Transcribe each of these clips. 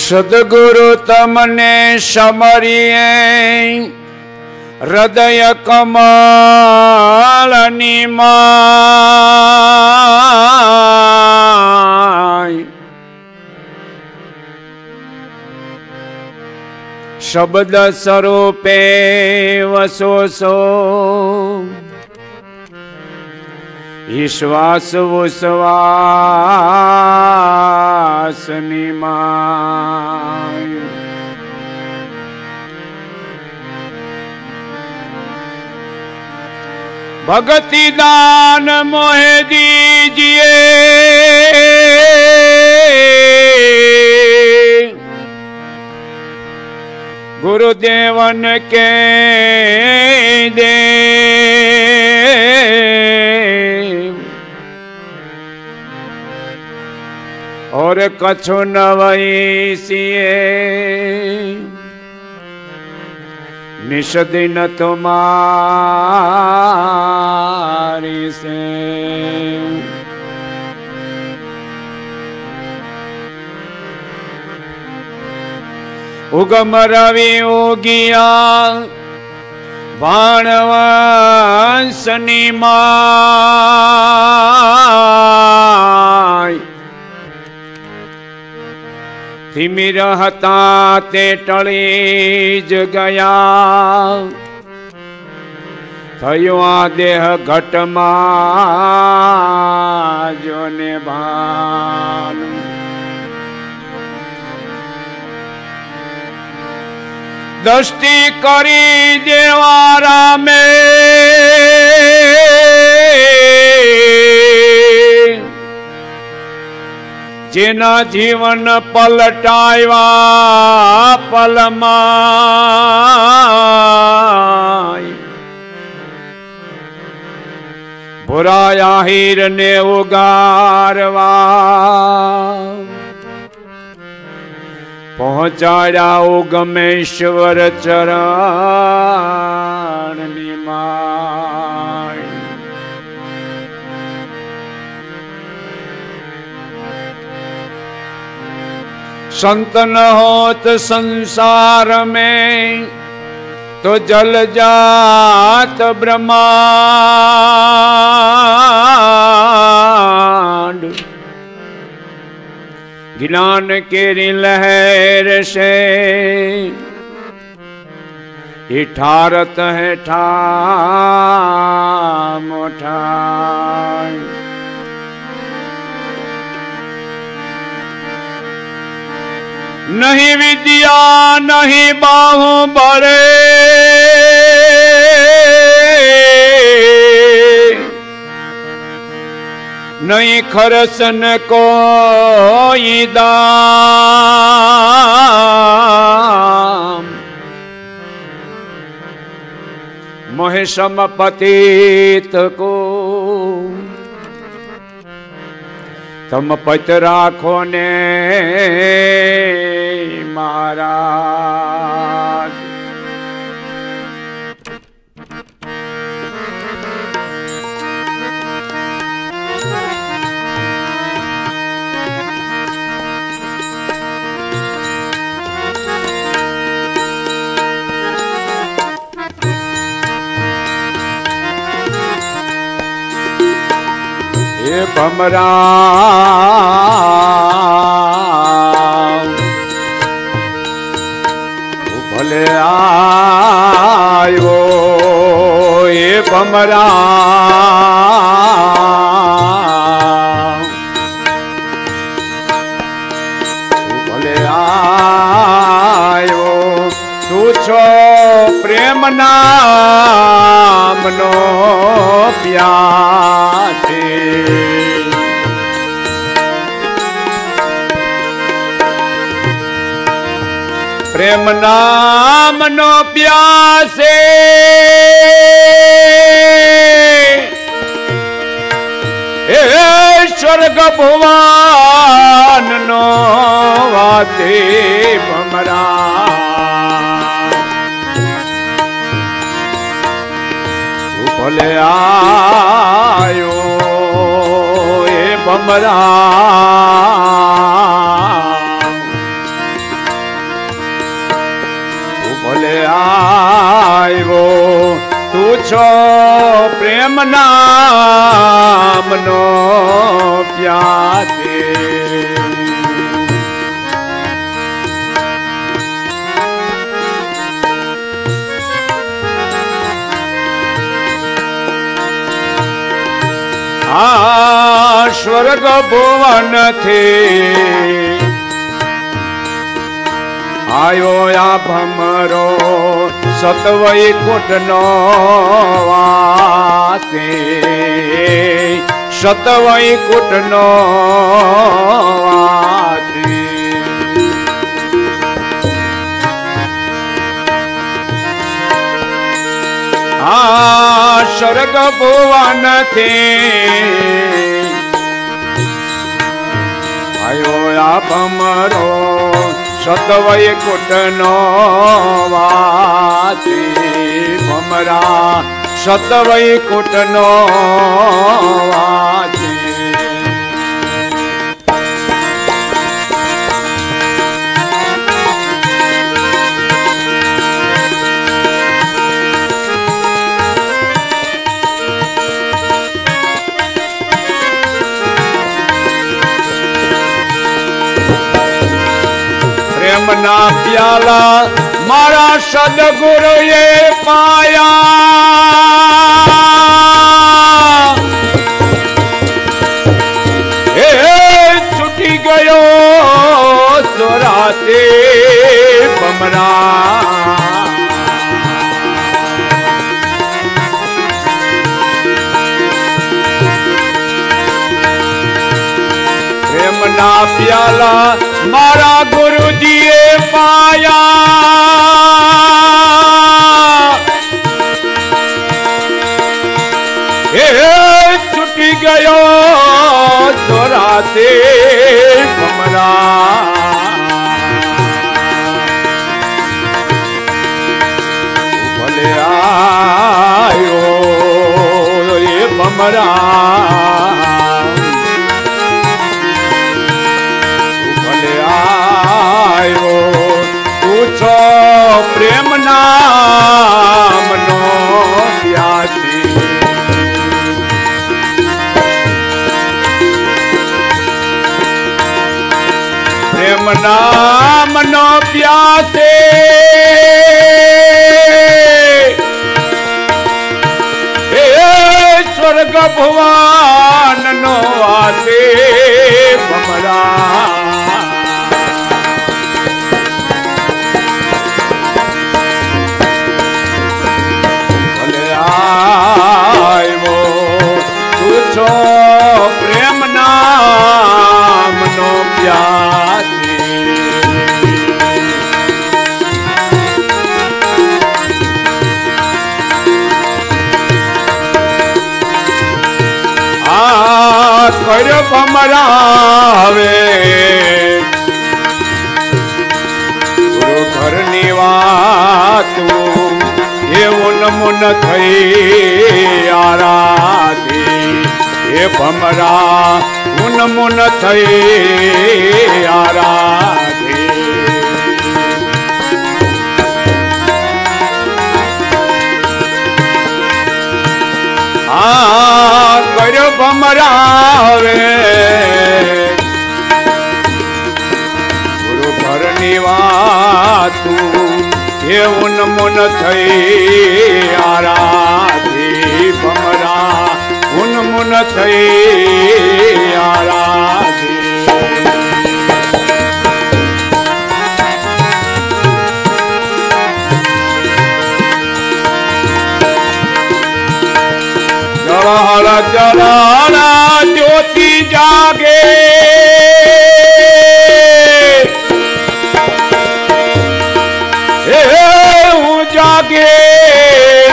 સદગુરુ તમને સમરીએ હૃદય કમળની માય શબ્દ સ્વરૂપે વસો છો વિશ્વાસ વિશ્વાસની માય ભક્તિ દાન મોહે દીજીએ गुरुदेवन के दे और कछु नवैसिए निष्दिन तुम्हारी से उगम रवि उगिया भाणवंशनी माय धीमी रहता ते टली ज गया थयो आ देह घटमा जोने भान दृष्टि करी देवारा में जेना जीवन पलटाया पलमाय बुराया हीर ने उगारवा पहुंचाया उगमेश्वर चरण निमाय संत न होत संसार में तो जल जात ब्रह्मांड ज्ञान केरी लहर से इठारत है ठाम उठाय नहीं विद्या नहीं बाहु बड़े नहीं खरसन कोई दाम मोहे समपतित को तम पत राखो ने महाराज ये भमरा भले आयो ये भमरा भले आयो तू छो प्रेम नामनो प्यासे प्रेम नाम नो प्यासे स्वर्ग भुवन नो वाते भमरा भले आयो ये भमरा પૂછો પ્રેમ નામનો પ્યાસે આ સ્વર્ગ ભુવન થી આયો આ ભમરો સતવૈકુંઠ નો વાસે સતવૈકુંઠ નો વાસે આ સ્વર્ગ ભુવન થી આયો આ ભમરો સતવૈકુંઠ નો વાસી ભમરા સતવૈકુંઠ નો વાસી ના પ્યાલા મારા સદગુરુએ પાયા એ છૂટી ગયો સોરાતે ભમરા પ્રેમના પ્યાલા મારા ગુરુજીએ પાયા એ છૂટી ગયો સોરાતે ભમરા ભલે આયો એ ભમરા પૂછો પ્રેમ નામનો પ્યાસી પ્રેમ નામનો પ્યાસે એ સ્વર્ગ ભુવન નો આસે ભમરા પ્રેમ નામનો પ્યાસી આ કર્યો ભમરાવે ગુરુ ઘરની વાતું એવું નમૂન થઈ આરાધી એ ભમરા ઉન્મુન થઈ આરાધે આ કર્યો ભમરાવે ગુરુ ઘરની વાતું એ ઉન્મુન થઈ આરાધી ભમરા ઉન્મુન થઈ આરાધે જળહળ જળહળ જ્યોતિ જાગે હું જાગે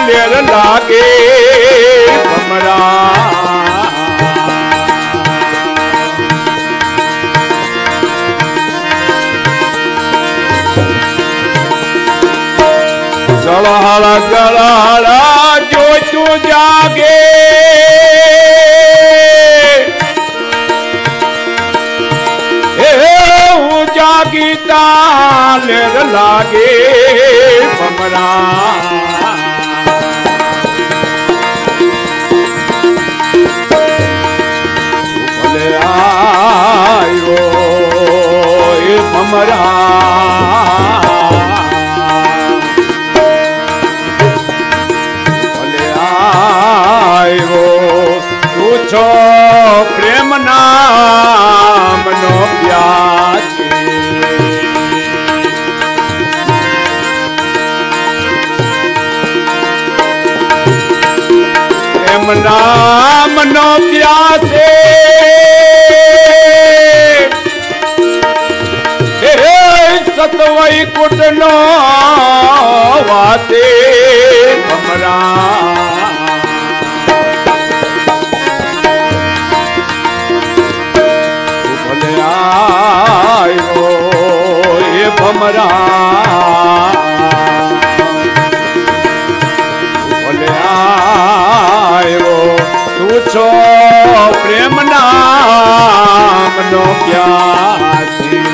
લેર લાગે ભમરા જળહળ જળહળ જોતું જાગે હું જાગીતા લેર લાગે ભમરા ભલે આયો એ ભમરા ભલે આયો તું છો પ્રેમ નામનો પ્યાસી પ્રેમ નામનો પ્યાસે સતવઈ કુટનો વાસે ભમરા ભલે આયો એ ભમરા ભલે આયો તું છો પ્રેમ નામનો પ્યાસી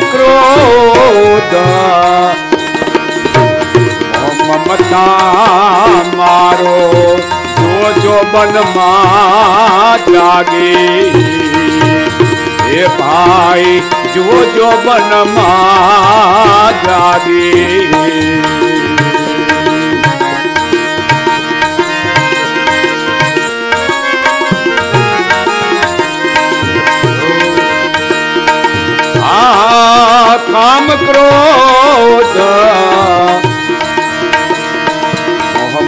ક્રોધ મમતા મારો જો બનમાં જાગી એ ભાઈ જો બનમાં જાગી કામ ક્રોધ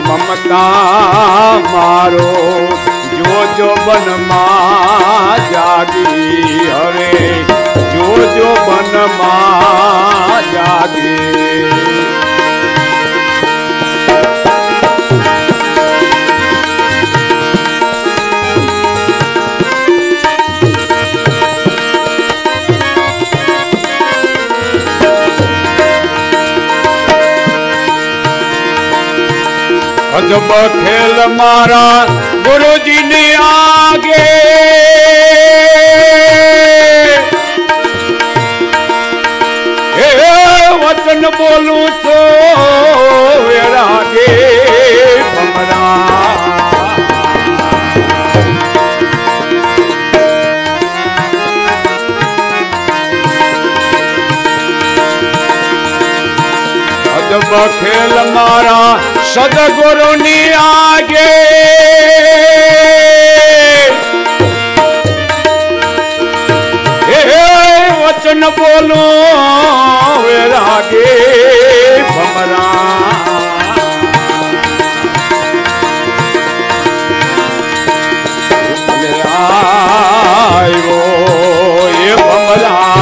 મમતા મારો જો બનમાં જાગી હવે જો બનમાં જાગી અજબ ખેલ મારા ગુરુજી ને આગે હે વચન બોલું તો રાગે ભમરા અજબ ખેલ મારા સદગુરુ ની આગે વચન બોલો રાગે ભમરા આવ્યો એ ભમરા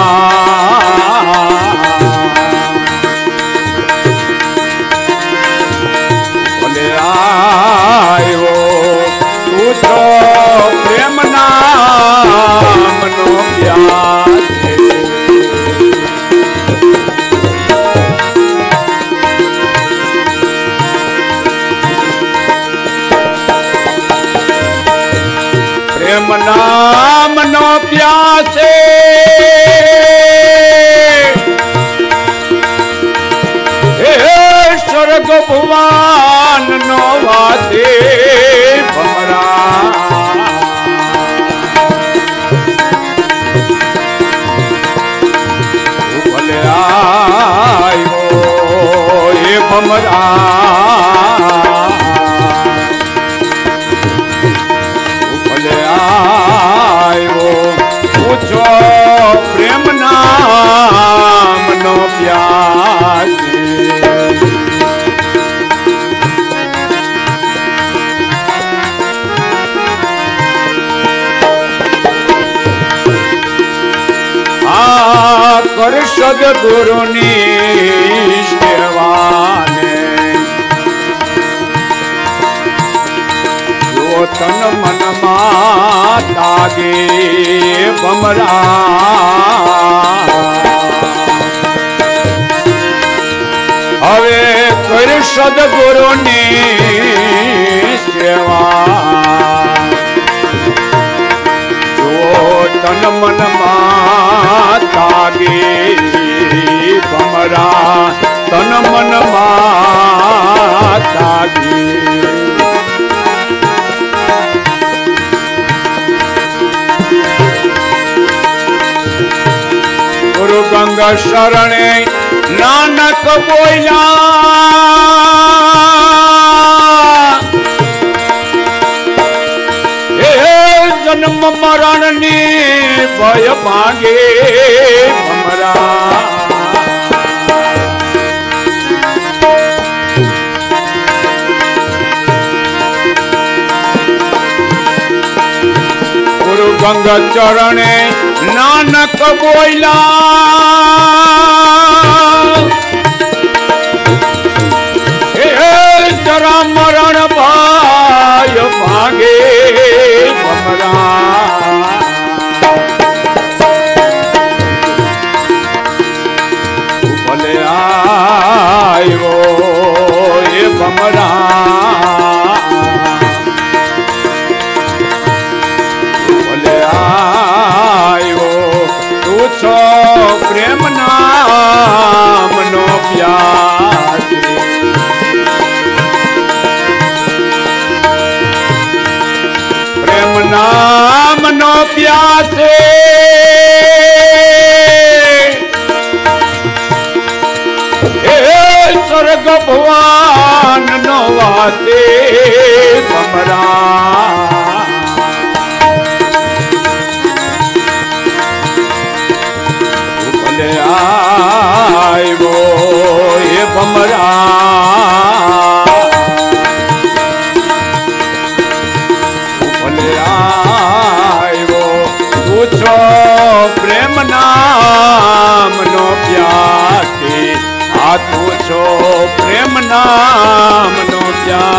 પ્રેમ નામનો પ્યાસ પ્રેમ નામનો પ્યાસે સ્વર્ગ ભુવન નો વાસે ભમરા ભલે આયો એ ભમરા ભલે આયો પૂછો પ્રેમ નામનો પ્યાસી કર સદગુરુની સેવાને જો તન મનમાં તાગે ભમરા હવે કર સદગુરુની સેવા જો તન મનમાં ગંગા શરણે નાનક બોલ્યા, હે જન્મ મરણની ભય ભાંગે ભમરા. ગુરુ ગંગા ચરણે નાનક બોલ્યા, હે જરા મરણ ભાય ભાગે ભમરા. ભલે આવ્યો એ ભમરા, ભલે આવ્યો તું છો પ્રેમ નામનો પ્યાસી. પ્રેમ નામનો પ્યાસે સ્વર્ગ ભગવાન નો વાસે ભમરા. ભલે આવ્યો એ ભમરા, ભલે આવ્યો તું છો પ્રેમ નામનો પ્યાસી. આ તું છો પ્રેમ નામનો પ્યાસી.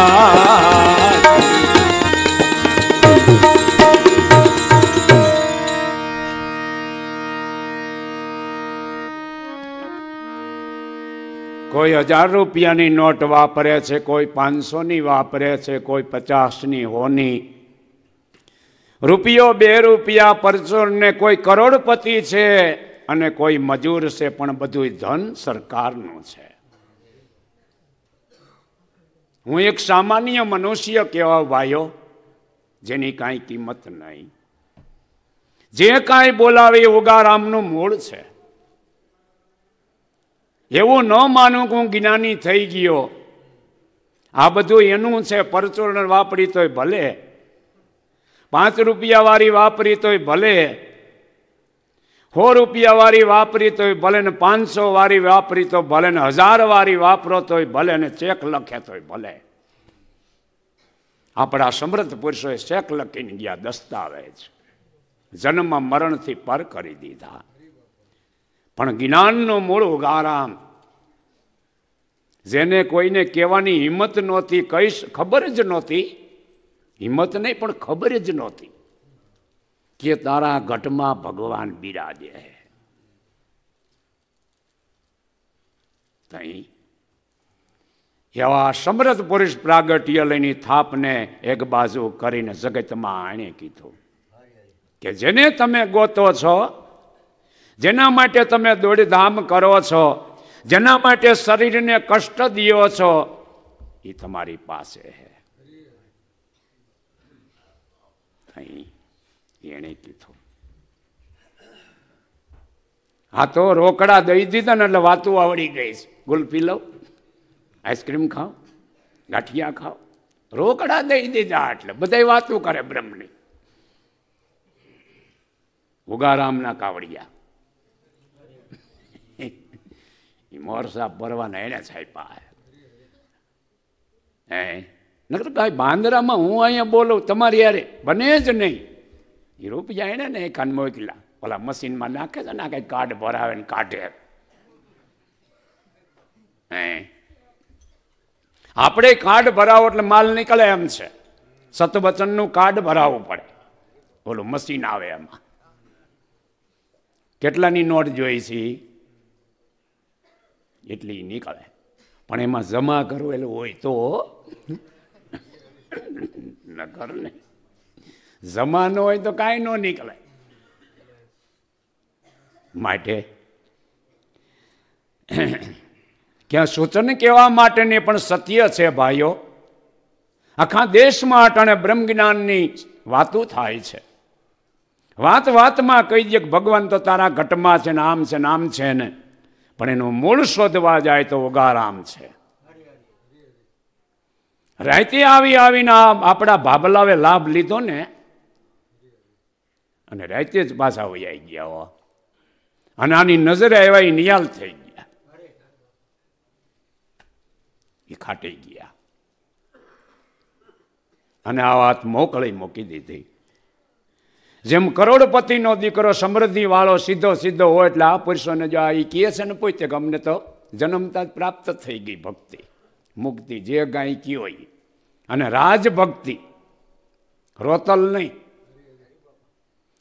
કોઈ 1000 રૂપિયાની નોટ વાપરે છે, કોઈ 500ની વાપરે છે, કોઈ 50ની હોની. રૂપિયો 2 રૂપિયા પરચોરને કોઈ કરોડપતિ છે અને કોઈ મજૂર છે, પણ બધું ધન સરકારનું છે. હું એક સામાન્ય મનુષ્ય કહેવા ભાઈઓ, જેની કાંઈ કિંમત નહીં. જે કાંઈ બોલાવે એ ઉગારામનું મૂળ છે. એવું ન માનું કે હું જ્ઞાની થઈ ગયો, આ બધું એનું છે. પરચોરણ વાપરી તોય ભલે, 5 રૂપિયા વાળી વાપરી તોય ભલે, 100 રૂપિયા વાળી વાપરી તોય ભલે, ને 500 વાળી વાપરી તો ભલે, ને 1000 વાળી વાપરો તોય ભલે, ને ચેક લખે તોય ભલે. આપણા સમૃદ્ધ પુરુષોએ ચેક લખીને ગયા, દસ્તાવેજ જન્મ મરણથી પર કરી દીધા. પણ જ્ઞાનનું મૂળ ઉગારામ, જેને કોઈને કહેવાની હિંમત નહોતી, કઈશ ખબર જ નહોતી, હિંમત નહીં પણ ખબર જ નહોતી કે તારા ઘટમાં ભગવાન બિરાજે. એવા સમૃદ્ધ પુરુષ પ્રાગટ્ય લઈને થાપને એક બાજુ કરીને જગતમાં આણે કીધું કે જેને તમે ગોતો છો, જેના માટે તમે દોડધામ કરો છો, જેના માટે શરીરને કષ્ટ દિયો છો, એ તમારી પાસે છે. એને કીધું, હા તો રોકડા દઈ દીધા ને એટલે વાતું આવડી ગઈ. ગુલપી લો, આઈસ્ક્રીમ ખાઓ, ગાંઠિયા ખાઓ, રોકડા દઈ દીધા એટલે બધા વાતું કરે બ્રહ્મની. ઉગારામના કાવડિયા મોર સાહેબ ભરવાના એને છાપ્યા. નકર ભાઈ બાંદરામાં હું અહીંયા બોલું તમારી યારે બને જ નહીં. એ રૂપિયા એને ને કાન મોકલા ઓલા મશીનમાં નાખે છે, નાખે કાર્ડ ભરાવે ને કાઢે. આપણે કાર્ડ ભરાવો એટલે માલ નીકળે એમ છે. સતવચનનું કાર્ડ ભરાવવું પડે, ઓલું મશીન આવે એમાં. કેટલાની નોટ જોઈ છે એટલી નીકળે, પણ એમાં જમા કરેલું હોય તો ન કર ને, જમા ન હોય તો કાંઈ ન નીકળે. માટે ક્યાં સૂચન કહેવા માટેની પણ સત્ય છે ભાઈઓ. આખા દેશમાં અટાણે બ્રહ્મ જ્ઞાનની વાતો થાય છે. વાત વાતમાં કહી દે કે ભગવાન તો તારા ઘટમાં છે ને આમ છે ને આમ છે ને, પણ એનું મૂળ શોધવા જાય તો ઉગારામ છે. રાતે આવીને આપણા ભાભલાવે લાભ લીધો ને, અને રાતે જ પાછા વૈયા ગયા હો, અને આની નજરે આવ્યા એ નિયાલ થઈ ગયા, એ ખાટી ગયા, અને આ વાત મોકળી મૂકી દીધી. જેમ કરોડપતિનો દીકરો સમૃદ્ધિ વાળો સીધો સીધો હોય એટલે આ પુરુષોને જો એ કહે છે ને પૂછે કે અમને તો જન્મતા જ પ્રાપ્ત થઈ ગઈ ભક્તિ મુક્તિ, જે ગાય કયો. અને રાજભક્તિ રોતલ નહીં,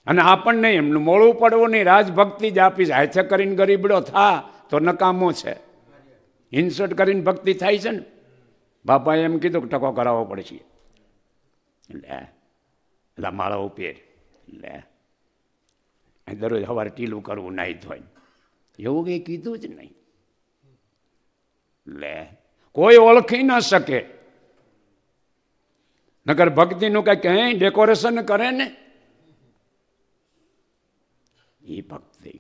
અને આપણને એમનું મોડું પડવું નહીં, રાજભક્તિ જ આપીશ. હાથે કરીને ગરીબડો થા તો નકામો છે, ઇન્સર્ટ કરીને ભક્તિ થાય છે ને. બાપાએ એમ કીધું કે ટકો કરાવવો પડશે, એટલે માળા ઉપેર લે દરરોજ સવારે ટીલું કરવું નાહી ધોઈને, એવું કંઈ કીધું જ નહીં. લે કોઈ ઓળખી ન શકે, નકર ભક્તિનું કઈ કઈ ડેકોરેશન કરે ને, એ ભક્તિ,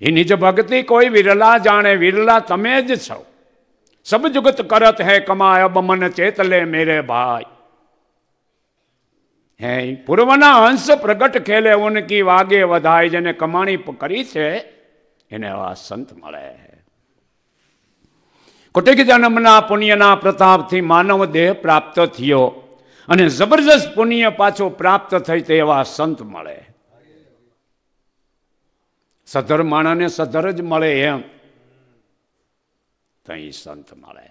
એ નિજ ભક્તિ કોઈ વિરલા જાણે, વિરલા તમે જ છો. સબ જુગત કરત હે કમાય, અબ મન ચેત લે મેરે ભાઈ. હે પૂર્વના અંશ પ્રગટ ખેલે ઉનકી વાગે વધાય. જેને કમાણી કરી છે એને આવા સંત મળે. કોટેક જન્મના પુણ્યના પ્રતાપથી માનવ દેહ પ્રાપ્ત થયો, અને જબરજસ્ત પુણ્ય પાછો પ્રાપ્ત થઈ તે એવા સંત મળે. સધર માણાને સધર જ મળે એમ તઈ સંત મળે.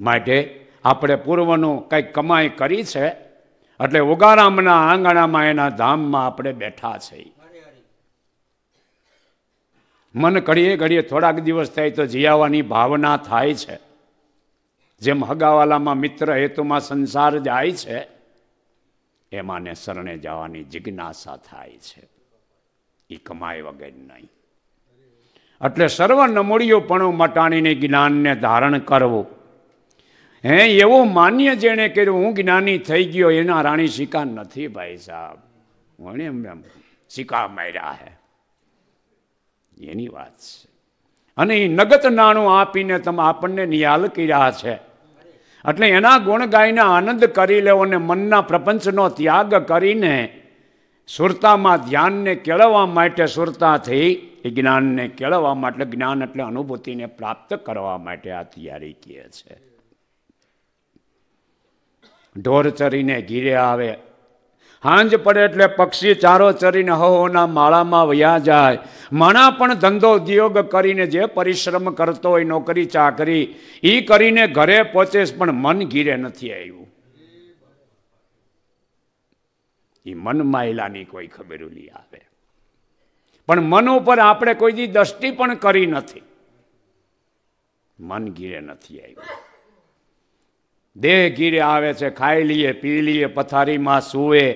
માટે આપણે પૂર્વનું કંઈક કમાઈ કરી છે એટલે ઉગારામના આંગણામાં એના ધામમાં આપણે બેઠા છે. મન ઘડીએ ઘડીએ થોડાક દિવસ થાય તો જીયાવાની ભાવના થાય છે. જેમ હગાવાલામાં મિત્ર હેતુમાં સંસાર જાય છે, એમાં ને શરણે જવાની જિજ્ઞાસા થાય છે, એ કમાય વગર નહીં. એટલે સર્વ નમૂળિયોપણું મટાણીને જ્ઞાનને ધારણ કરવું. હે એવું માન્ય જેણે કર્યું હું જ્ઞાની થઈ ગયો, એના રાણી સિક્કા નથી ભાઈ સાહેબ, એમ સિક્કા માર્યા હે એની વાત છે. અને એ નગત નાણું આપીને તમે આપણને નિહાલ કર્યા છે, એટલે એના ગુણ ગાઈને આનંદ કરી લેવો ને મનના પ્રપંચનો ત્યાગ કરીને સુરતામાં ધ્યાનને કેળવવા માટે, સુરતાથી એ જ્ઞાનને કેળવવા માટે, જ્ઞાન એટલે અનુભૂતિને પ્રાપ્ત કરવા માટે આ તૈયારી કહે છે. ઢોર ચરીને ઘીરે આવે, હાંજ પડે એટલે પક્ષી ચારો ચરીને હહોના માળામાં વયા જાય. માણા પણ ધંધો ઉદ્યોગ કરીને જે પરિશ્રમ કરતો હોય, નોકરી ચાકરી એ કરીને ઘરે પહોંચે, પણ મન ઘીરે નથી આવ્યું. એ મન માયલાની કોઈ ખબર લી આવે, પણ મન ઉપર આપણે કોઈ દી દ્રષ્ટિ પણ કરી નથી, મન ઘીરે નથી આવ્યું. દેહ ઘીરે આવે છે, ખાઈ લઈએ પી લઈએ, પથારીમાં સૂવે,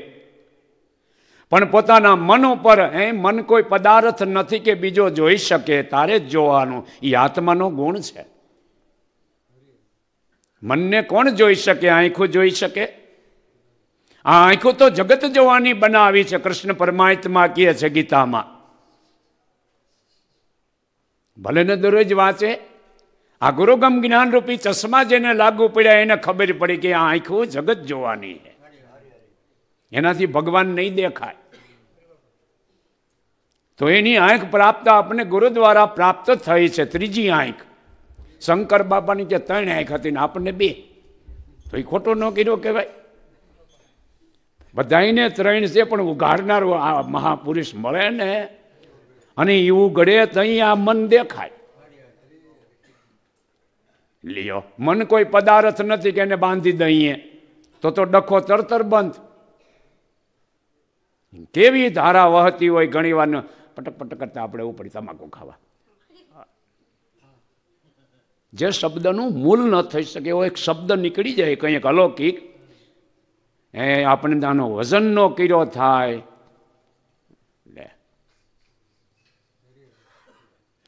પણ પોતાના મન ઉપર મન કોઈ પદાર્થ નથી કે બીજો જોઈ શકે, તારે જ જોવાનું. એ આત્માનો ગુણ છે. મનને કોણ જોઈ શકે? આંખો જોઈ શકે? આ આંખો તો જગત જોવાની બનાવી છે. કૃષ્ણ પરમાત્મા કહે છે ગીતામાં, ભલે ને દરરોજ વાંચે, આ ગુરુગમ જ્ઞાન રૂપી ચશ્મા જેને લાગુ પડ્યા એને ખબર પડી કે આ આંખો જગત જોવાની છે, એનાથી ભગવાન નહીં દેખાય. તો એની આંખ પ્રાપ્ત આપણને ગુરુ દ્વારા પ્રાપ્ત થઈ છે. ત્રીજી આંખ શંકર બાપાની જે 3 આંખ હતી ને આપણને 2, તો એ ખોટો ન કર્યો કહેવાય. બધાને 3 છે, પણ ઉઘાડનાર આ મહાપુરુષ મળે ને, અને એવું ગળે તઈ આ મન દેખાય. લ્યો, મન કોઈ પદાર્થ નથી કે એને બાંધી દઈએ તો ડખો તરતર બંધ. કેવી ધારા વહતી હોય, ઘણી વાર પટક પટક કરતા આપણે ઉપડી તમાકુ ખાવા. જે શબ્દનું મૂળ ન થઈ શકે એવો એક શબ્દ નીકળી જાય કંઈક અલૌકિક, આપણે આનો વજન નો કર્યો થાય,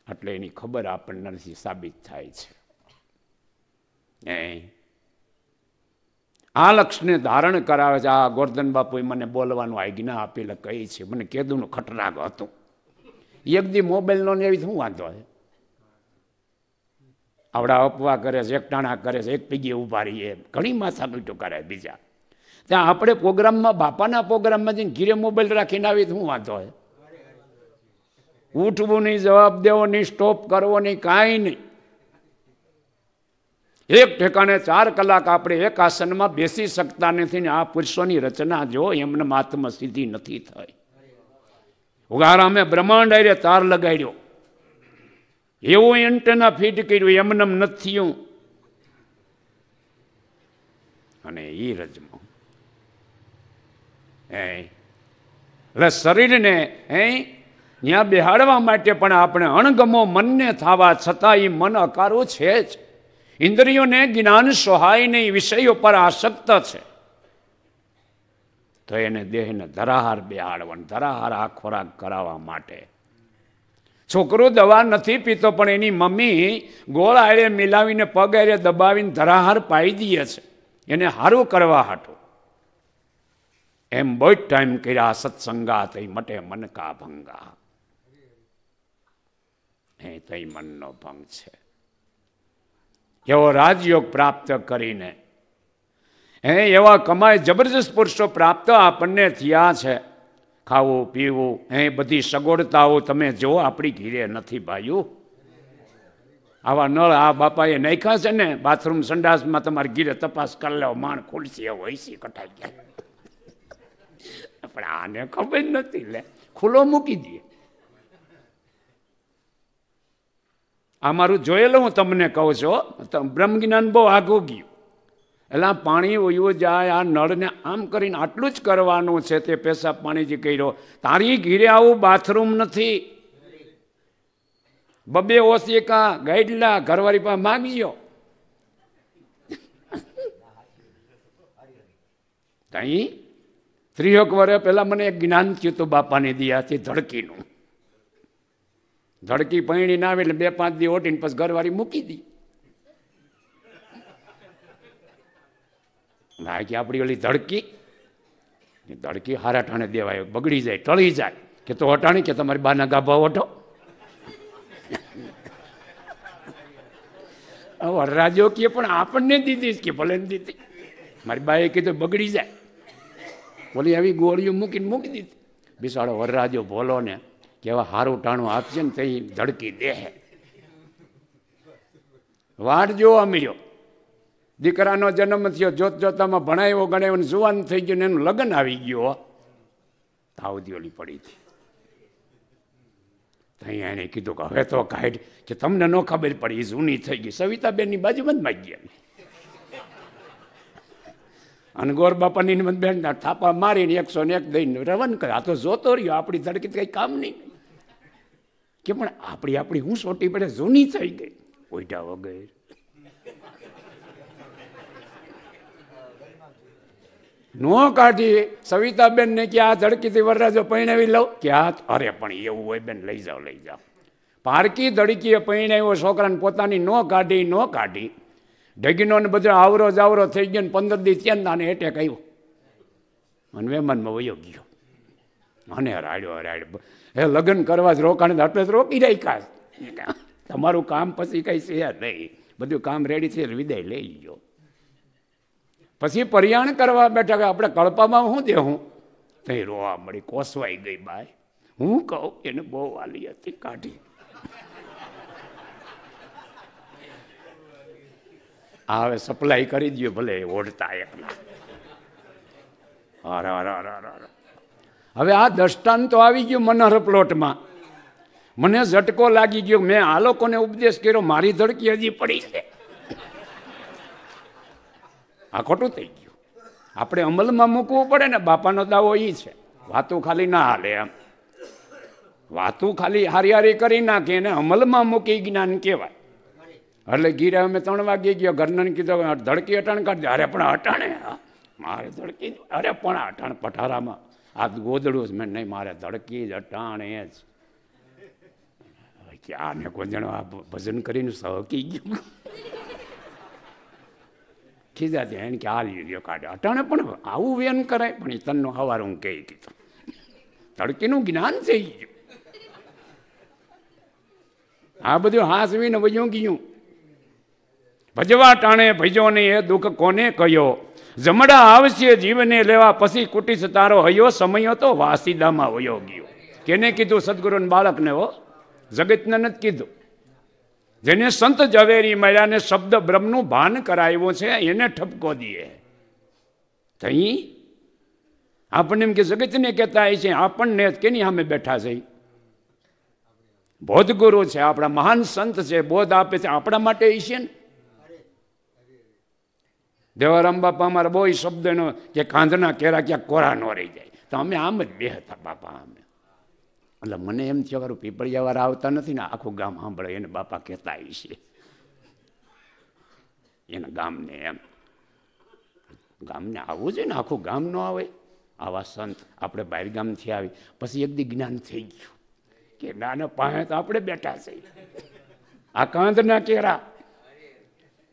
એટલે એની ખબર આપણને નથી સાબિત થાય છે. આ લક્ષને ધારણ કરાવે છે. આ ગોરધન બાપુએ મને બોલવાનું આજ્ઞા આપેલ કહી છે. મને કેદુનું ખટરાગ હતું. એક દી મોબાઈલ નો એવી શું વાંધો છે? આવડા અપવા કરે છે, એકટાણા કરે છે, એક પીગી ઉભા રહીએ, ઘણી માથાકૂટો કરે બીજા. ત્યાં આપણે પ્રોગ્રામમાં, બાપાના પ્રોગ્રામમાં જઈને ઘીરે મોબાઈલ રાખીને આવી શું વાંધો છે? ઉઠવું નહીં, જવાબ દેવો નહીં, સ્ટોપ કરવો નહીં, કાંઈ નહીં. એક ઠેકાણે 4 કલાક આપણે એક આસનમાં બેસી શકતા નથી ને આ પુરુષોની રચના જો એમને આત્મ સિદ્ધિ નથી થઈ. ઉગારામે બ્રહ્માંડ આરે તાર લગાડ્યો, એવું એન્ટેના ફીટ કર્યું, એમનેમ નથી થયું. અને એ રજમો એટલે શરીરને ત્યાં બેહાડવા માટે પણ આપણે અણગમો મનને થવા છતાં એ મન અકારો છે જ. ઇન્દ્રિયોને જ્ઞાન સહાય નહીં, વિષયો પર આસક્ત છે. તો એને દેહને ધરાહાર બેહાડવાનો, ધરાહાર આ ખોરાક કરાવવા માટે. છોકરો દવા નથી પીતો પણ એની મમ્મી ગોળ આડે મિલાવીને પગ આડે દબાવીને ધરાહાર પાઈ દે છે, એને હારું કરવા હાટું. એમ બહુ ટાઈમ કર્યા સત્સંગા તઈ મટે મન કા ભંગા. એ તઈ મનનો ભંગ છે. એવો રાજયોગ પ્રાપ્ત કરીને એવા કમાય જબરજસ્ત પુરુષો પ્રાપ્ત આપણને થયા છે. ખાવું પીવું બધી સગવડતાઓ તમે જો આપણી ઘીરે નથી ભાઈઓ. આવા નળ આ બાપાએ નાખ્યા છે ને બાથરૂમ સંડાસમાં, તમારે ઘીરે તપાસ કરી લેવો, માણ ખુલસી એવું હૈસી કટાઈ જાય. પણ આને ખબર નથી, લે ખુલ્લો મૂકી દે. આ મારું જોયેલું હું તમને કહું છું. બ્રહ્મ જ્ઞાન બહુ આઘું ગયું. એટલે પાણી ઉયું જાય, આ નળને આમ કરીને આટલું જ કરવાનું છે. તે પેશાબ પાણી જે કર્યો, તારી ઘીરે આવું બાથરૂમ નથી. બબે ઓશિકા ગાઈડલા ઘરવાળી પાસે માગજો. તઈ 3 વર્ષ પહેલા મને એક જ્ઞાન થયું હતું બાપાની દિયાથી ધડકીનું. ધડકી પૈણી ના આવે એટલે 2-5 દી ઓટીને પછી ઘરવાળી મૂકી દી. કે આપણી ઓલી ધડકી હારા ટાણે દેવાય, બગડી જાય, ટળી જાય. કે તો અટાણી કે તમારી બાના ગાભા ઓઠો. વરરાજો કે પણ આપણને દીધી કે ભલે દીધી. મારી બાએ કીધું બગડી જાય, બોલી આવી ગોળીઓ મૂકીને મૂકી દીધી. બિસાડો વરરાજો ભોલો ને કેવા હારું ટાણું આપશે ને તે ધડકી દે. વાટ જોવા મળ્યો. દીકરાનો જન્મ થયો, જોત જોતામાં ભણાવ્યો ગણાવ્યો, જુવાન થઈ ગયો ને એનું લગ્ન આવી ગયો. તાવદી ઓલી પડી હતી. ત્યાં એને કીધું કે હવે તો કાઢ, કે તમને ન ખબર પડી, જૂની થઈ ગઈ. સવિતાબેનની બાજુમાં જ માગી ગયા. અને ગોર બાપાની બેન થાપા મારીને 101 દઈને રવન કરે. આ તો જોતો રહ્યો, આપણી ધડકી કઈ કામ નહીં. કે પણ આપણી હું સોટી પડે, જૂની થઈ ગઈ. ઓઈટા વગર નો કાઢી. સવિતાબેન ને કે આ ધડકીથી વરરાજો પૈણાવી લઉં કે આ, અરે પણ એવું હોય બેન, લઈ જાઓ લઈ જાઓ. પારકી ધડકીએ પૈણાવ્યો છોકરાને, પોતાની નો કાઢી. ઢગીનો ને બધો આવરો જાવરો થઈ ગયો ને 15 દી ત્યાં આને એટેક આવ્યો અને વેમાનમાં વયો ગયો. અને રાડ્યો હે લગ્ન કરવા જ રોકાણ, એટલે જ રોકી રાખ્યા. તમારું કામ પછી કઈ છે નહીં, બધું કામ રેડી છે, વિદાય લઈ ગયો. પછી પરિયાણ કરવા બેઠા, આપણે કળપામાં શું દેવું? તઈ રોવા મળી, કોસવાઈ ગઈ બાય. હું કહું એને બહુ વાલી હતી, કાઢી. હવે સપ્લાય કરી દો ભલે ઓઢતા એકલા. હવે આ દ્રષ્ટાંત તો આવી ગયું મનહર પ્લોટમાં. મને ઝટકો લાગી ગયો. મેં આ લોકોને ઉપદેશ કર્યો, મારી ધડકી હજી પડી છે. આ ખોટું થઈ ગયું. આપણે અમલમાં મૂકવું પડે ને. બાપાનો દાવો એ છે, વાતું ખાલી ના હાલે. એમ વાતું ખાલી હારી કરી નાખે, એને અમલમાં મૂકી જ્ઞાન કહેવાય. એટલે ગીરે અમે 3 વાગે ગયો, ઘરનાને કીધું ધડકી અટાણ કાઢ દે. અરે પણ અટાણે મારે ધડકી, અરે પણ અટાણ પઠારામાં આ ગોદડું જ મેં નહીં, મારે ધડકી જ અટાણે જ. ક્યાં ને કોઈ જણો આ ભજન કરીને સહકી ગયું. ખીજાતી એને કે આ લીધો કાઢે અટાણે પણ આવું વેન કરાય, પણ એ તનનો હવાર હું કહી કીધું તડકીનું જ્ઞાન થઈ ગયું. આ બધું હાસવીને વયું ગયું. ભજવા ટાણે ભજો ને એ દુઃખ કોને કહ્યો, જમડા આવશે જીવને લેવા પછી કુટીસ તારો હયો, સમયો તો વાસીદામાં વયો ગયો. કેને કીધું? સદગુરુ બાળકને. હો, જગતને નથી કીધું. જેને સંત ઝવેરી મળ્યા ને શબ્દ બ્રહ્મનું ભાન કરાવ્યું છે એને ઠપકો દે. તઈ આપણને એમ કે જગતને કહેતા છે, આપણને કેની સામે બેઠા છે? બોધ ગુરુ છે, આપણા મહાન સંત છે, બોધ આપે છે, આપણા માટે છે ને. દેવારામ બાપા અમારા બહુ શબ્દનો કે કાંધના કેરા ક્યાંક કોરા ન રહી જાય, તો અમે આમ જ બેહતા બાપા. અમે એટલે મને એમ થયું વારું પીપળિયા વાળા આવતા નથી ને, આખું ગામ સાંભળે એને બાપા કહેતા છે એના ગામને. એમ ગામને આવવું છે ને, આખું ગામ ન આવે. આવા સંત આપણે બહાર ગામથી આવી પછી એક દી જ્ઞાન થઈ ગયું કે નાના પાસે તો આપણે બેઠા છે. આ કાંધના કેરા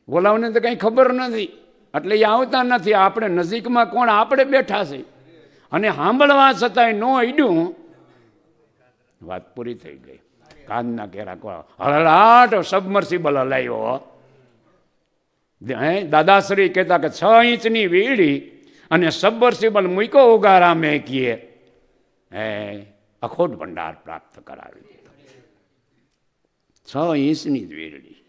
બોલાવને તો કઈ ખબર નથી એટલે એ આવતા નથી. આપણે નજીકમાં કોણ? આપણે બેઠા છે અને સાંભળવા છતાંય નો અડ્યું. વાત પૂરી થઈ ગઈ. કાંધના કેરા કોણ? હળહળાટ સબમર્સિબલ હલાવ્યો. દાદાશ્રી કહેતા કે 6 ઇંચની વીડી અને સબમર્સિબલ મૂક્યો ઉગારા મેં કીએ અખોટ ભંડાર પ્રાપ્ત કરાવી દીધો. 6 ઇંચની વીડી,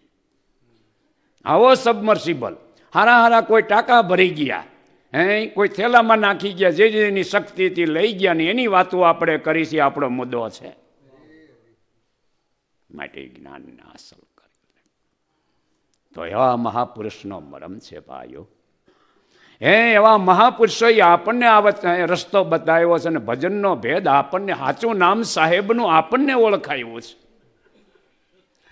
આવો સબમર્સિબલ. હારા હારા કોઈ ટાંકા ભરી ગયા, કોઈ થેલામાં નાખી ગયા, જે જેની શક્તિથી લઈ ગયા ને એની વાતો આપણે કરીશી. આપણો મુદ્દો છે માટે જ્ઞાનને હાંસલ કરી. તો એવા મહાપુરુષનો મરમ છે ભાઈઓ. એવા મહાપુરુષોએ આપણને આ રસ્તો બતાવ્યો છે અને ભજનનો ભેદ આપણને, સાચું નામ સાહેબનું આપણને ઓળખાયું છે.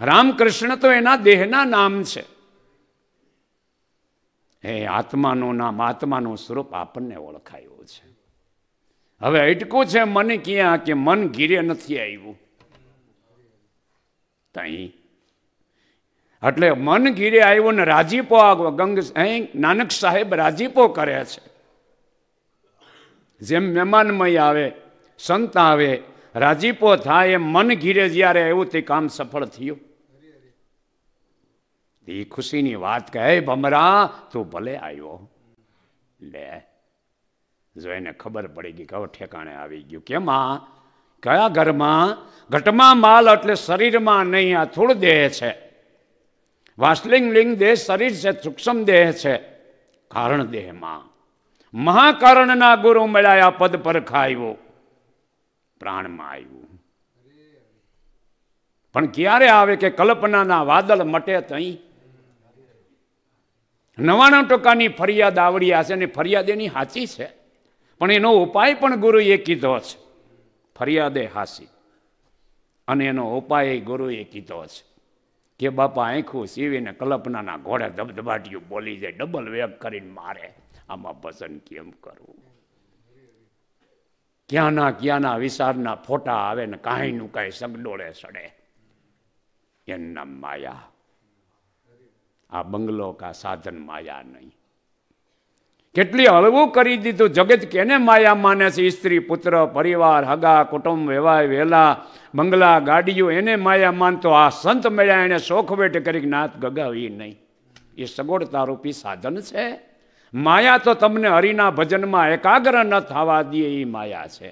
રામકૃષ્ણ તો એના દેહના નામ છે. આત્માનું નામ, આત્માનું સ્વરૂપ આપણને ઓળખાયું છે. હવે અટકું છે મન ક્યાં? કે મન ઘીરે નથી આવ્યું તઈ. એટલે મન ઘીરે આવ્યું ને રાજીપો નાનક સાહેબ રાજીપો કરે છે. જેમ મહેમાનમય આવે, સંત આવે, રાજીપો થાય એમ મન ઘીરે જ્યારે આવ્યું તે કામ સફળ થયું. એ ખુશીની વાત કહે, ભમરા તું ભલે આવ્યો. લે જોઈને ખબર પડી ગઈ કે હવે ઠેકાણે આવી ગયું. કેમાં? કયા ઘરમાં? ઘટમાં માલ એટલે શરીરમાં નહીં, આ થોડ દેહ છે. વાસલિંગ લિંગ દેહ શરીર છે, સૂક્ષ્મ દેહ છે. કારણ દેહમાં મહાકારણના ગુરુ મળ્યા, પદ પર ખાયું, પ્રાણમાં આવ્યું. પણ ક્યારે આવે? કે કલ્પનાના વાદળ મટે તઈ. 99% ફરિયાદ આવડ્યા છે ને ફરિયાદ એની સાચી છે, પણ એનો ઉપાય પણ ગુરુએ કીધો છે. ફરિયાદે હાસી અને એનો ઉપાય ગુરુએ કીધો છે કે બાપા આંખું સીવીને કલ્પનાના ઘોડે ધબધબાટીયું બોલી જાય, ડબલ વેગ કરીને મારે. આમાં પસંદ કેમ કરવું? ક્યાંના વિચારના ફોટા આવે ને કાંઈનું કાંઈ સગડોળે સડે. એના માયા. આ બંગલો કા સાધન માયા નહીં. કેટલી હળવું કરી દીધું જગત. કેને માયા માને છે? સ્ત્રી, પુત્ર, પરિવાર, હગા, કુટુંબ, વેવાય, વેલા, બંગલા, ગાડીઓ, એને માયા માનતો. આ સંત મળ્યા એને શોખવેટ કરી નાથ ગગાવી નહીં. એ સગવડતા રૂપી સાધન છે. માયા તો તમને હરિના ભજનમાં એકાગ્ર ન થવા દે એ માયા છે.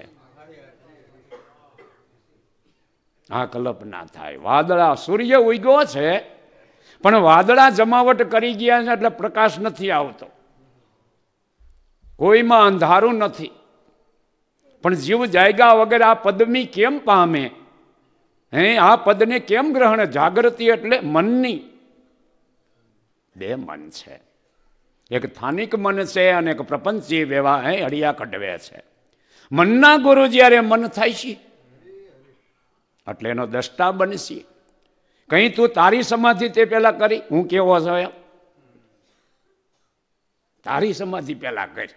આ કલ્પના થાય. વાદળા, સૂર્ય ઉગ્યો છે પણ વાદળા જમાવટ કરી ગયા છે એટલે પ્રકાશ નથી આવતો. કોઈમાં અંધારું નથી. પણ જીવ જાયગા વગર આ પદમી કેમ પામે? આ પદને કેમ ગ્રહણ? જાગૃતિ એટલે મનની. 2 મન છે. એક સ્થાનિક મન છે અને એક પ્રપંચી વેવા અડિયા કડવે છે. મનના ગુરુ જ્યારે મન થાય છે એટલે એનો દ્રષ્ટા બનશે. કઈ તું તારી સમાધિ તે પેલા કરી? હું કેવો છો એમ? તારી સમાધિ પેલા કરી.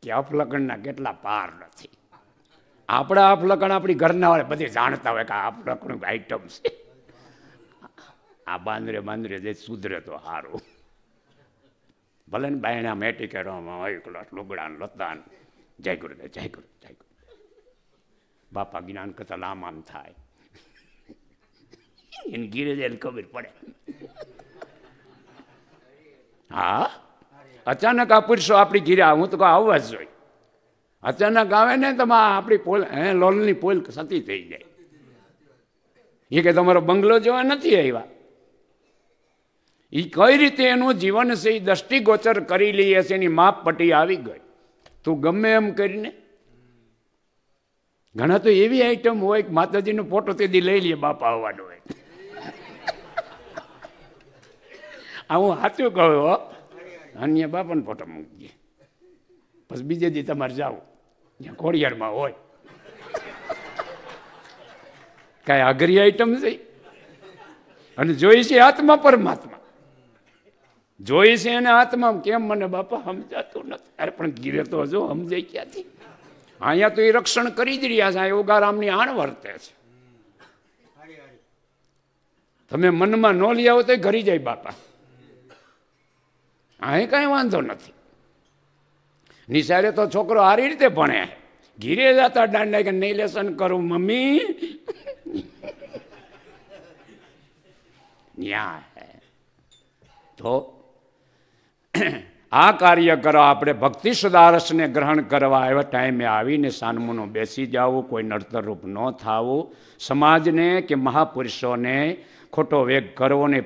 કે અફલકણના કેટલા પાર નથી. આપણા અફલકણ આપણી ઘરના વાળા બધી જાણતા હોય કે આ અફલકણ આઈટમ છે. આ બાંદરે જે સુધરે તો સારું. ભલે ને બાયણા મેટી કેડવામાં હોય લુગડા લતા જય ગુરુદેવ જય ગુરુ જય ગુરુ. બાપા જ્ઞાન કરતા લામ આમ થાય એને ગીરે જાય ખબર પડે. હા અચાનક આ પુરુષો આપણી ઘીરે હું તો આવવા જ જોઈએ. અચાનક આવે ને તો આપણી પોલ લોલની પોલ સતી થઈ જાય. એ કે તમારો બંગલો જોવા નથી આવ્યા. એ કઈ રીતે એનું જીવન છે એ દ્રષ્ટિગોચર કરી લઈએ છે, એની માપ પટ્ટી આવી ગઈ. તું ગમે એમ કરીને ઘણા તો એવી આઈટમ હોય કે માતાજીનો ફોટો તેથી લઈ લઈએ બાપા આવવાનો હોય. આ હું સાચું કહું, અન્ય બાપાનો ફોટો મૂકીએ પછી બીજે દી તમારે જાવું જ્યાં ખોડિયારમાં હોય. કાંઈ અઘરી આઈટમ છે. અને જોઈ છે આત્મા પરમાત્મા, જોઈ છે એને આત્મા. કેમ મને બાપા સમજાતું નથી? અરે પણ ગીરે તો હજુ સમજાય ક્યાંથી? અહીંયા તો એ રક્ષણ કરી જ રહ્યા છે. યોગારામની આણ વર્તે છે. તમે મનમાં ન લઈ આવો તો ઘરી જાય બાપા. અહીં કાંઈ વાંધો નથી. નિશાળે તો છોકરો સારી રીતે ભણે, ઘીરે જતા દાંડા કે નહીં લેસન કરું મમ્મી તો આ કાર્ય કરો. આપણે ભક્તિ સુદારસને ગ્રહણ કરવા એવા ટાઈમે આવીને સાનમુનો બેસી જવું, કોઈ નડતરરૂપ ન થવું, સમાજને કે મહાપુરુષોને ખોટો વેગ કરવો ને.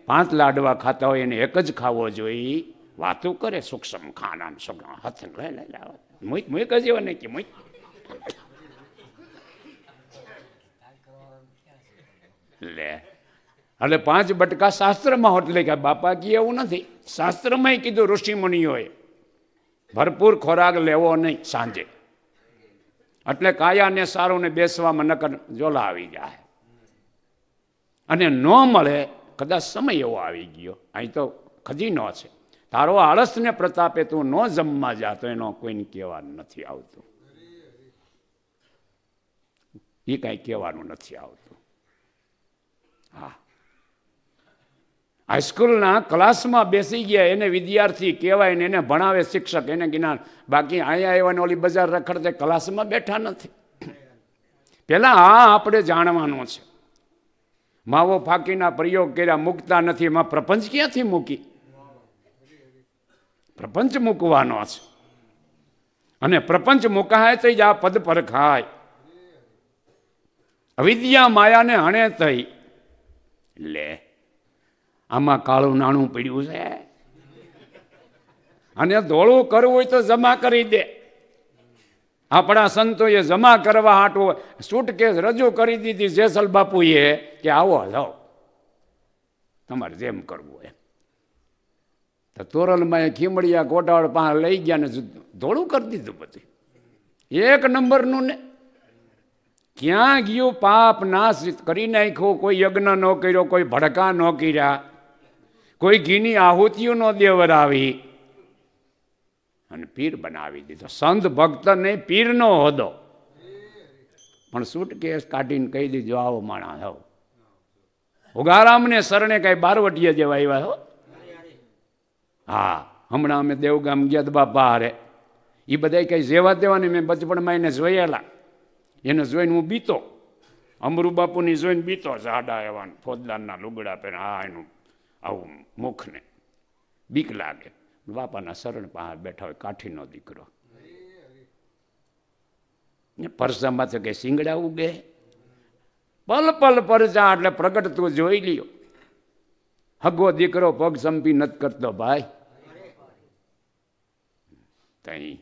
પાંચ લાડવા ખાતા હોય એને એક જ ખાવો જોઈએ. વાતો કરે સૂક્ષ્મ ખાના સૂક્ષ્મ હાથ મુઈક મુઈક જ એવા નહીં કે મુઈક. લે એટલે 5 બટકા શાસ્ત્રમાં હોટલે કે બાપા કી એવું નથી. શાસ્ત્રમાં કીધું ઋષિ મુનિઓએ ભરપૂર ખોરાક લેવો નહીં સાંજે. એટલે કાયાને સારું ને બેસવામાં નકર જોલા આવી જાય. અને ન મળે કદાચ સમય એવો આવી ગયો, અહીં તો ખજીનો છે, તારો આળસને પ્રતાપે તું ન જમવા જા તો એનો કોઈને કહેવાનું નથી આવતું. એ કાંઈ કહેવાનું નથી આવતું. હા, હાઈસ્કૂલના ક્લાસમાં બેસી ગયા એને વિદ્યાર્થી કહેવાય ને એને ભણાવે શિક્ષક, એને જ્ઞાન. બાકી અહીંયા આવ્યા ને ઓલી બજાર રખડતે ક્લાસમાં બેઠા નથી. પેલા આ આપણે જાણવાનું છે. માવો ફાંકીના પ્રયોગ કર્યા મૂકતા નથી, એમાં પ્રપંચ ક્યાંથી મૂકી? પ્રપંચ મૂકવાનો છે. અને પ્રપંચ મુકાય તો જ આ પદ પર ખાય. અવિદ્યા માયાને હણે થઈ. લે આમાં કાળું નાણું પડ્યું છે અને ધોળું કરવું હોય તો જમા કરી દે. આપણા સંતોએ જમા કરવા હાટું સુટકેસ રજૂ કરી દીધી જેસલ બાપુએ કે આવો જાઓ તમારે જેમ કરવું એમ. તો તોરલમાં ખીમડિયા ગોટાળ પાસે લઈ ગયા ને ધોળું કરી દીધું. પછી 1 નંબરનું ને ક્યાં ગયું? પાપ નાશ કરી નાખ્યો. કોઈ યજ્ઞ ન કર્યો, કોઈ ભડકા ન કર્યા, કોઈ ઘીની આહુતિઓ ન દેવરાવી અને પીર બનાવી દીધો. સંત ભક્ત ને પીર નો હોદો. પણ સુટકેસ કાઢીને કહી દીધો આવો માણા હો. ઉગારામને શરણે કઈ બારવટીયા જેવા આવ્યા હો. હા, હમણાં અમે દેવગામ ગયા બાપા હારે. એ બધા કઈ જેવા દેવાની મેં બચપણમાં એને જોયેલા. એને જોઈને હું બીતો. અમરુ બાપુની જોઈને બીતો. જાડા એવા ફોજદારના લુગડા પહેરે. હા, એનું આવું મુખને બીક લાગે. બાપાના શરણ પાસે બેઠા હોય, કાઠીનો દીકરો. પરસામાં તો કે શિંગડા ઉગે. પલ પલ પરસા એટલે પ્રગટ તું જોઈ લ્યો. હગો દીકરો પગ સંપી નથી કરતો ભાઈ. તઈ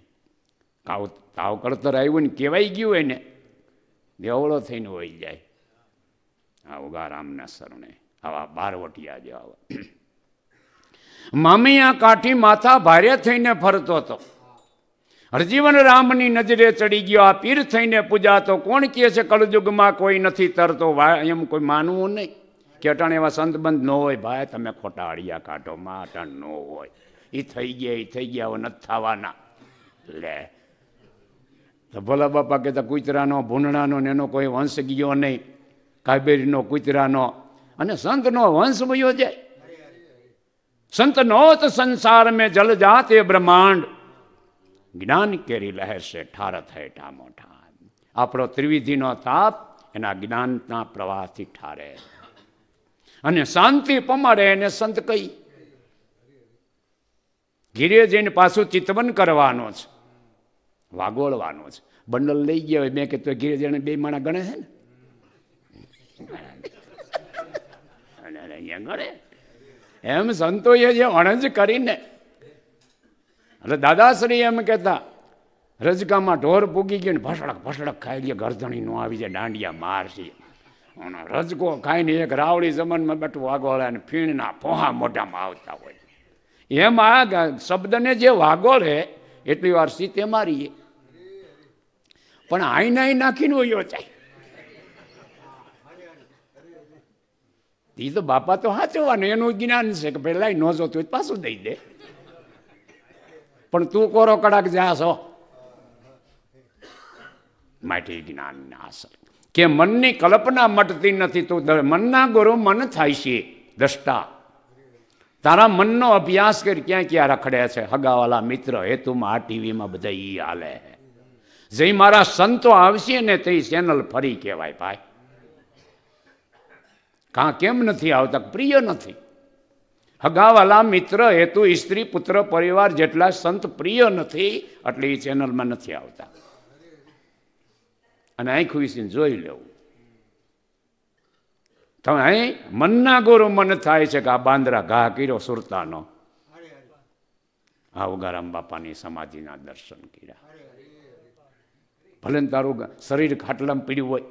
તાવ કરતર આવ્યું ને કહેવાય ગયું એને દેવળો થઈને વહી જાય. આ ઉગારામના શરણે આવા બારવટિયા જેવા. મામિયા કાઠી માથા ભારે થઈને ફરતો હતો. હરજીવન રામની નજરે ચડી ગયો. આ પીર થઈને પૂજાતો. કોણ કહે છે કળયુગમાં કોઈ નથી તરતો? એમ કોઈ માનવું નહીં કે અટાણ એવા સંતબંધ ન હોય. ભાઈ તમે ખોટા અડિયા કાઢો. માં અટાણ ન હોય. એ થઈ ગયા હવે નથી થવાના. લે તો ભોલા બાપા કહેતા કૂતરાનો ભૂંડણાનો ને એનો કોઈ વંશ ગયો નહીં. કાબેરીનો કૂતરાનો અને સંતનો વંશ વયો જાય. संत नौत संसार में जल जाते ब्रह्मांड, જ્ઞાન કેરી લહેર છે ઠારત હૈ ઠામો ઠાર. આપણો ત્રિવિધિનો તાપ એના જ્ઞાનના પ્રવાહથી ઠારે, અને શાંતિ પમાડે એને સંત કઈ. ઘીરે જઈને પાછું ચિતવન કરવાનો છે, વાગોળવાનો છે. બંડલ લઈ ગયા હોય, મેં કીધું ઘીરે જઈને બે માણા ગણે છે ને અહીંયા ગણે. એમ સંતોએ જે અણજ કરીને, એટલે દાદાશ્રી એમ કહેતા, રજકામાં ઢોર પૂગી ગયો ને ભસડક ભસડક ખાઈ ગયા, ગરધણી નો આવી જાય, દાંડિયા મારશે. રજકો ખાઈને એક રાવડી જમનમાં બેઠું વાગોળે અને ફીણના પોહા મોઢામાં આવતા હોય. એમ આ શબ્દને જે વાગોળે એટલી વાર સીતે મારીએ, પણ આઈને અહીં નાખીને વયો જાય. એ તો બાપા તો સાચવવાનું, એનું જ્ઞાન છે કે પેલા ન જોતું પાછું દઈ દે. પણ તું કોરો કડાક જાશો માટે જ્ઞાન અસર કે મનની કલ્પના મટતી નથી. તું મનના ગુરુ મન થાય છે દ્રષ્ટા. તારા મનનો અભ્યાસ કરી ક્યાં ક્યાં રખડે છે. હગાવાલા મિત્ર હેતુમાં આ ટીવીમાં બધા ઈ હાલે. જે મારા સંતો આવશે ને તે ચેનલ ફરી કહેવાય ભાઈ. કાં કેમ નથી આવતા? પ્રિય નથી. હગાવાલા મિત્ર હેતુ સ્ત્રી પુત્ર પરિવાર જેટલા સંત પ્રિય નથી, એટલે એ ચેનલમાં નથી આવતા. અને આંખ વિશે જોઈ લેવું. તમે અહીં મનના ગુરુ મન થાય છે કે આ બાંદરા ઘા કર્યો સુરતાનો, આ ઉગારામ બાપાની સમાધિના દર્શન કર્યા. ભલે તારું શરીર ખાટલામાં પીડ્યું હોય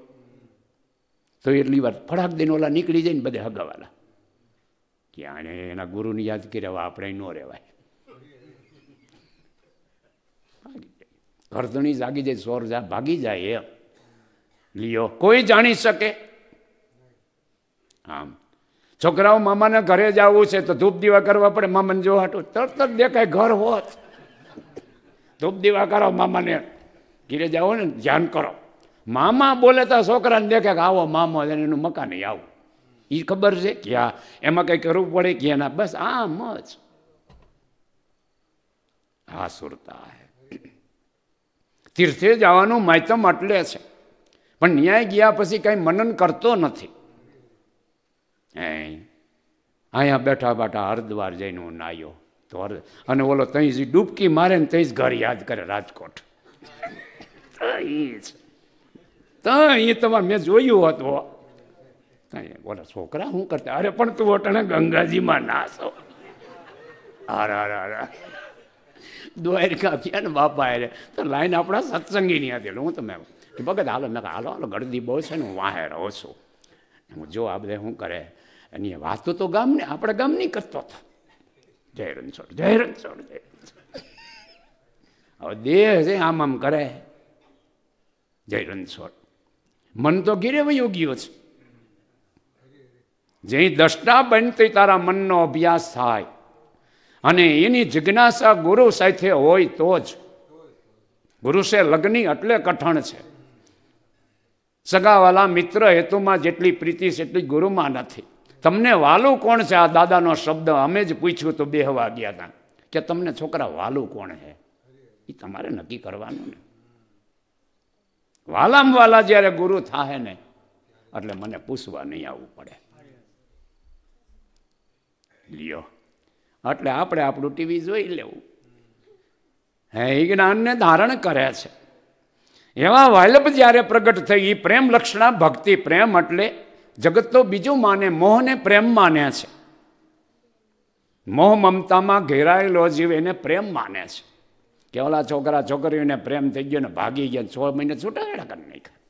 તો એટલી વાર ફડાક દઈને ઓલા નીકળી જાય ને બધે હગાવાલા કે આને એના ગુરુને યાદ કર્યા, આપણે ન રહેવાય. ઘરધણી જાગી જાય, સોર ભાગી જાય. એમ લિયો કોઈ જાણી શકે? આમ છોકરાઓ મામાના ઘરે જવું છે તો ધૂપ દીવા કરવા પડે. મામાને જો હાટું તરત જ દેખાય ઘર હોત, ધૂપ દીવા કરો. મામાને ઘીરે જાઓ ને ધ્યાન કરો. મામા બોલે તો છોકરાને દેખે કે આવો મામો, એનું મકાન આવું. એ ખબર છે કે આ એમાં કંઈ કરવું પડે કે એના બસ આમ જ. આ સુરતા તીર્થે જવાનું માયતમ એટલે છે, પણ ન્યાય ગયા પછી કઈ મનન કરતો નથી. અહીંયા બેઠા બેઠા હરદ્વાર જઈને હું નાયો તો અને ઓલો તઈ જ ડૂબકી મારે ને તઈ જ ઘર યાદ કરે રાજકોટ. એ તમારે મેં જોયું હતું. ઓલા છોકરા શું કરતા? અરે પણ તું ઓટણે ગંગાજીમાં નાસો. દ્વારકા ગયા ને બાપા અરે તો લાઈન આપણા સત્સંગી ની હતી. હું તમે ભગત હાલો, મેં હાલો હાલો ગળદી બહુ છે ને, હું વાહે રહું છું. હું જો આ બધા શું કરે એની વાતો તો ગામને આપણે ગામની કરતો હતો. જય રણછોડ જય રણછોડ જય રણછોડ. હવે દેહ છે આમ આમ કરે જય રણછોડ. મન તો ઘીરે વયું ગયો છે. જે દ્રષ્ટા બનતી તારા મનનો અભ્યાસ થાય અને એની જિજ્ઞાસા ગુરુ સાથે હોય તો જ. ગુરુ સે લગ્ની એટલે કઠણ છે. સગાવાલા મિત્ર હેતુમાં જેટલી પ્રીતિ છે એટલી ગુરુમાં નથી. તમને વાલું કોણ છે? આ દાદાનો શબ્દ અમે જ પૂછ્યું તો બેહવા ગયા હતા કે તમને છોકરા વાલું કોણ છે? એ તમારે નક્કી કરવાનું ને. વાલામાં વાલા જ્યારે ગુરુ થાય ને એટલે મને પૂછવા નહીં આવવું પડે. લ્યો એટલે આપણે આપણું ટીવી જોઈ લેવું. હે એ જ્ઞાનને ધારણ કરે છે. એવા વલ્લભ જ્યારે પ્રગટ થઈ, પ્રેમ લક્ષણા ભક્તિ. પ્રેમ એટલે જગત તો બીજું માને, મોહને પ્રેમ માને છે. મોહ મમતામાં ઘેરાયેલો જીવ એને પ્રેમ માને છે. કે ઓલા છોકરા છોકરીઓને પ્રેમ થઈ ગયો ને ભાગી ગયા, 6 મહિને છૂટાછેડા કરી નાખ્યા.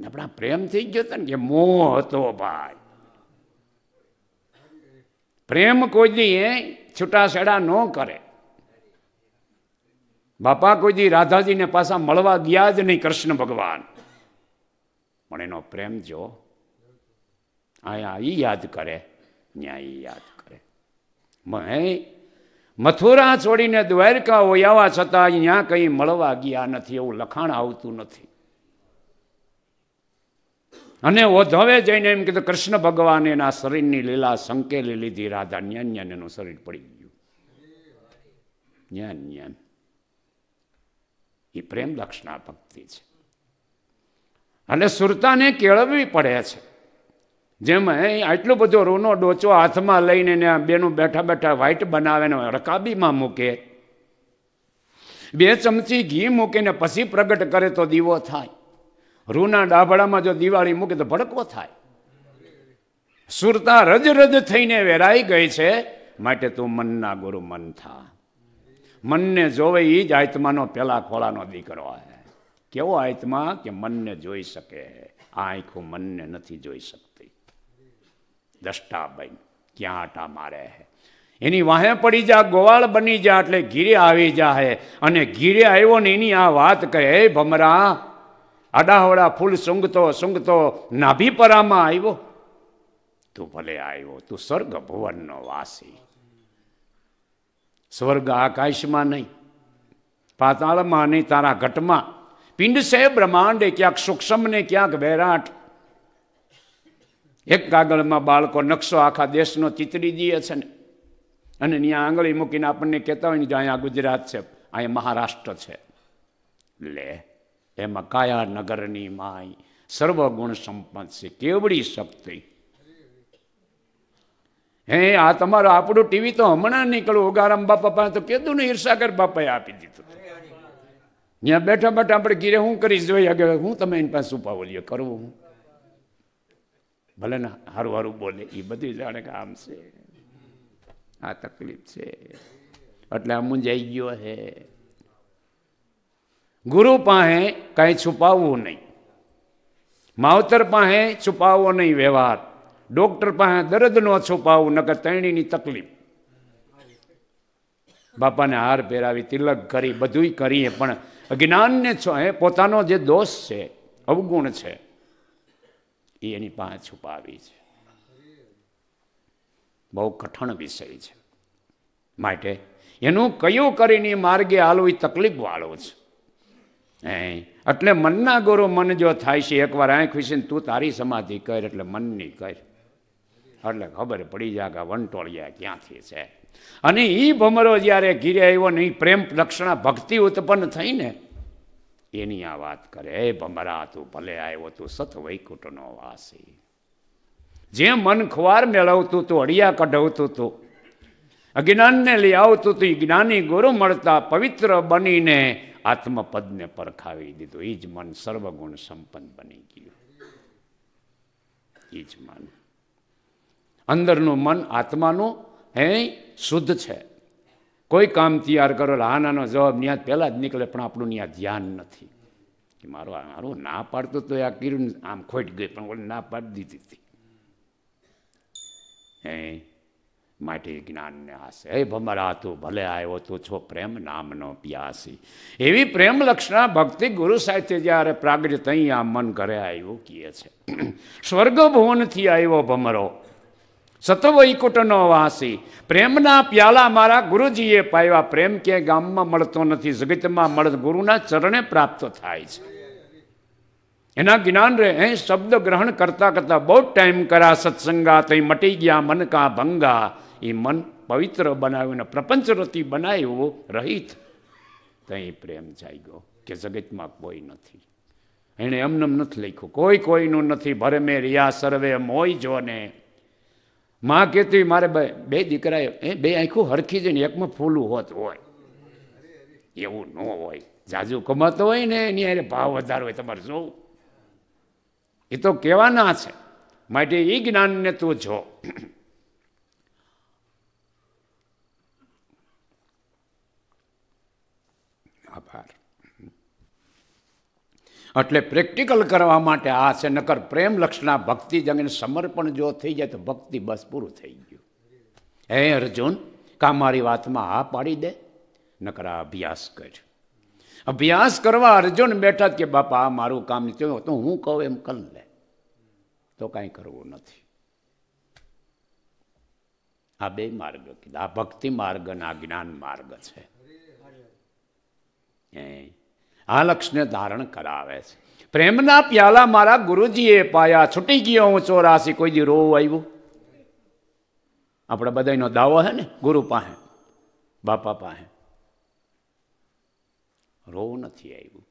આપણા પ્રેમ થઈ ગયો હતો ને કે મોહ હતો ભાઈ. પ્રેમ કોઈ દી છૂટાછેડા ન કરે. બાપા કોઈ દી રાધાજીને પાછા મળવા ગયા જ નહીં, કૃષ્ણ ભગવાન. પણ એનો પ્રેમ જો અહીંયા ઈ યાદ કરે, ત્યાં ઈ યાદ કરે. મથુરા છોડીને દ્વારકા હોયાવા છતાં અહીંયા કંઈ મળવા ગયા નથી એવું લખાણ આવતું નથી. અને ઓધવે જઈને એમ કીધું કૃષ્ણ ભગવાને એના શરીરની લીલા સંકેલી લીધી, રાધા ન્યાન એનું શરીર પડી ગયું. ન્યાન એ પ્રેમ લક્ષણા ભક્તિ છે. અને સુરતાને કેળવવી પડે છે. જેમ આટલો બધો રૂનો ડોચો હાથમાં લઈને બેનું બેઠા બેઠા વ્હાઈટ બનાવે ને રકાબીમાં મૂકે, 2 ચમચી ઘી મૂકીને પછી પ્રગટ કરે તો દીવો થાય. રૂના ડાભડામાં જો દિવાળી મૂકે તો ભડકો થાય. સુરતા રજ રજ થઈને વેરાઈ ગઈ છે. માટે તું મનના ગુરુ મન થા. મનને જોવે એ જ આત્માનો પેલા ખોળાનો દીકરો. કેવો આત્મા કે મનને જોઈ શકે. આ આંખો મનને નથી જોઈ શકતી. દ્રષ્ટા બન ક્યાં આટા મારે હે, એની વાહે પડી જા, ગોવાળ બની જા એટલે ઘીરે આવી જાય. અને ઘીરે આવ્યો ને એની આ વાત કહે, હે ભમરા, આડાહવડા ફૂલ સૂંઘતો નાભીપરામાં આવ્યો. તું ભલે આવ્યો, તું સ્વર્ગ ભુવનનો વાસી. સ્વર્ગ આકાશમાં નહીં, પાતાળમાં નહીં, તારા ઘટમાં. પિંડ છે બ્રહ્માંડ, ક્યાંક સૂક્ષ્મ ને ક્યાંક વૈરાટ. એક કાગળમાં બાળકો નકશો આખા દેશનો ચિતરી દે છે ને, અને ત્યાં આંગળી મૂકીને આપણને કહેતા હોય ને, અહીંયા ગુજરાત છે, અહીંયા મહારાષ્ટ્ર છે. લે, એમાં કાયા નગરની માય સર્વગુણ સંપન્ન છે. કેવડી શક્તિ! હે, આ તમારું આપણું ટીવી તો હમણાં નીકળ્યું. ઉગારામ બાપા પાસે તો કીધું ને, ઈર્ષાગર બાપાએ આપી દીધું. ત્યાં બેઠા બેઠા આપણે ઘીરે શું કરી જોઈએ, આગળ હું તમે એની પાસે છુપાવો લ્યો કરવું. હું ભલે ને હારું હારું બોલે, એ બધી જાણે કે આમ છે, આ તકલીફ છે, એટલે આ મૂંઝાઈ ગયો હે. ગુરુ પાસે કઈ છુપાવવું નહીં, માવતર પાસે છુપાવવો નહીં વ્યવહાર, ડોક્ટર પાસે દર્દ નો છુપાવવું, નકર તૈણીની તકલીફ. બાપાને હાર પહેરાવી, તિલક કરી, બધું કરીએ, પણ અજ્ઞાનને પોતાનો જે દોષ છે, અવગુણ છે, એ એની પાસે છુપાવી છે. બહુ કઠણ વિષય છે. માટે એનું કયું કરીને માર્ગે હાલવું એ તકલીફ વાળો છે. એટલે મનના ગુરુ મન જો થાય છે, એકવાર આંખ વિશે તું તારી સમાધિ કર, એટલે મનની કર, એટલે ખબર પડી જાય કે વંટોળિયા ક્યાંથી છે. અને એ ભમરો જ્યારે ઘીરે આવ્યો ને, પ્રેમ લક્ષણા ભક્તિ ઉત્પન્ન થઈ ને, એની આ વાત કરે, હે ભમરા, તું ભલે આવ્યો, તું સત વૈકુંઠનો વાસી. જે મન ખવાર મેળવતું તું, અડિયા કઢવતું તું, અજ્ઞાનને લઈ આવતું તું, જ્ઞાની ગુરુ મળતા પવિત્ર બનીને આત્મપદને પરખાવી દીધું. એ જ મન સર્વગુણ સંપન્ન બની ગયું. એ જ મન, અંદરનું મન આત્માનું શુદ્ધ છે. કોઈ કામ તૈયાર કરો, હાનાનો જવાબ ન્યા પહેલા જ નીકળે, પણ આપણું ન્યા ધ્યાન નથી. મારું ના પાડતું તો આ કીરું આમ ખોટ ગઈ, પણ ઓલી ના પાડી દીધી હતી. માટે જ્ઞાનને આશે, હે ભમરા, તું ભલે આવ્યો, તું છો પ્રેમ નામનો પ્યાસી. એવી પ્રેમ લક્ષણા ભક્તિ ગુરુ સાથે જ્યારે પ્રાગટ્ય, તઈ આ મન ઘરે આવ્યું કહે છે. સ્વર્ગ ભુવનથી આવ્યો ભમરો, સતવૈકુંઠનો વાસી. પ્રેમના પ્યાલા મારા ગુરુજીએ પાવ્યા. પ્રેમ ક્યાંય ગામમાં મળતો નથી, જગતમાં મળે, ગુરુના ચરણે પ્રાપ્ત થાય છે. એના જ્ઞાન રે શબ્દ ગ્રહણ કરતા કરતા બહુ ટાઈમ કર્યા સત્સંગા, તઈ મટી ગયા મન કા ભંગા. એ મન પવિત્ર બનાવ્યું, પ્રપંચરતી બનાવ્યું રહિત, તઈ પ્રેમ જાગ્યો કે જગતમાં કોઈ નથી. એને એમનેમ નથી લખ્યું, કોઈ કોઈનું નથી. ભરે મેં રિયા સર્વે મોય જોને. માં કહેતી, મારે બે દીકરા, બે આંખું હરખી જઈને એકમાં ફૂલું હોત હોય, એવું ન હોય. જાજુ કમાતો હોય ને એની અરે ભાવ વધારો હોય, તમારે જોવું. એ તો કહેવાના છે. માટે એ જ્ઞાનને તું જો. આભાર. એટલે પ્રેક્ટિકલ કરવા માટે આ છે. નકર પ્રેમ લક્ષણા ભક્તિ જંગને સમર્પણ જો થઈ જાય તો ભક્તિ બસ પૂરું થઈ ગયું. હે અર્જુન, કા મારી વાતમાં હા પાડી દે, નકર આ અભ્યાસ કર. અભ્યાસ કરવા અર્જુન બેઠા કે બાપા આ મારું કામ નથી, તો હું કહું એમ કર લે, તો કાંઈ કરવું નથી. આ બે માર્ગ કીધા, આ ભક્તિ માર્ગ અને આ જ્ઞાન માર્ગ છે. આ લક્ષને ધારણ કરાવે છે. પ્રેમના પ્યાલા મારા ગુરુજીએ પાયા, છૂટી ગયો હું ચોરાસી, કોઈ દી રોવું આવ્યું? આપણે બધાનો દાવો હે ને, ગુરુ પાસે, બાપા પાસે, રોવું નથી આવ્યું.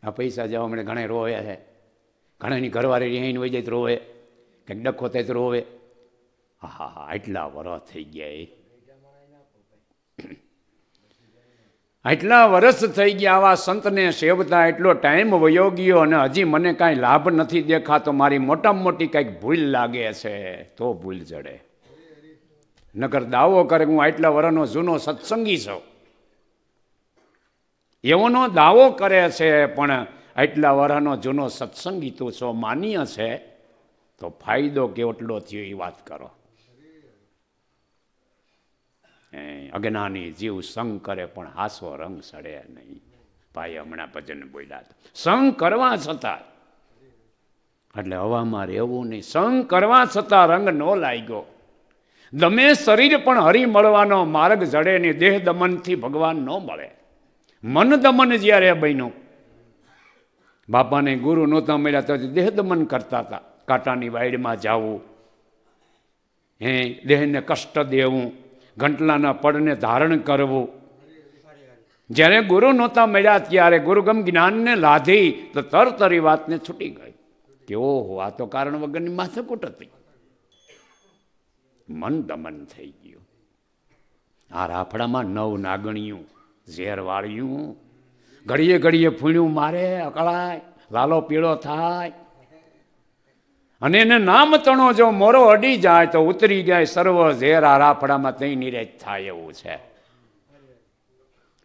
આ પૈસા જવા મને ઘણા રોવે છે, ઘણાની ઘરવાળી અહીં વહી જાય તો રોવે, કંઈક ડખો થાય તો રોવે. હા હા, આટલા વરસ થઈ ગયા, આટલા વર્ષ થઈ ગયા આવા સંતને સેવતા, એટલો ટાઈમ વયો ગયો અને હજી મને કાંઈ લાભ નથી દેખાતો. મારી મોટામાં મોટી કંઈક ભૂલ લાગે છે તો ભૂલ જડે. નકર દાવો કરે હું આટલા વર્ષનો જૂનો સત્સંગી છું, એવોનો દાવો કરે છે, પણ આટલા વર્ષનો જૂનો સત્સંગી તું છો માન્ય છે તો ફાયદો કેટલો થયો એ વાત કરો. અજ્ઞાની જીવ સંગ કરે પણ હાસો રંગ સડે નહીં. ભાઈ હમણાં ભજન બોલ્યા હતા, સંગ કરવા છતાં, એટલે હવામાં રહેવું નહીં. સંગ કરવા છતાં રંગ ન લાગ્યો. દમે શરીર પણ હરી મળવાનો માર્ગ જડે નહીં. દેહ દમનથી ભગવાન ન મળે. મન દમન જ્યારે બન્યું, બાપાને ગુરુ નહોતા મળ્યા તો દેહ દમન કરતા હતા. કાંટાની વાયડમાં જવું, દેહને કષ્ટ દેવું, ઘંટલાના પડને ધારણ કરવું. જ્યારે ગુરુ નહોતા મળ્યા ત્યારે ગુરુગમ જ્ઞાનને લાધી તો તરતરી વાતને છૂટી ગઈ કે ઓહો, આ તો કારણ વગરની માથાકૂટ હતી. મન દમન થઈ ગયું. આ રાફડામાં નવ નાગણિયું ઝેર વાળ્યું, ઘડીએ ઘડીએ ફૂણ્યું મારે, અકળાય, લાલો પીળો થાય, અને એને નામ તણો જો મોરો અડી જાય તો ઉતરી જાય સર્વ ઝેર. આ રાફડામાં તઈ નિરેજ થાય એવું છે.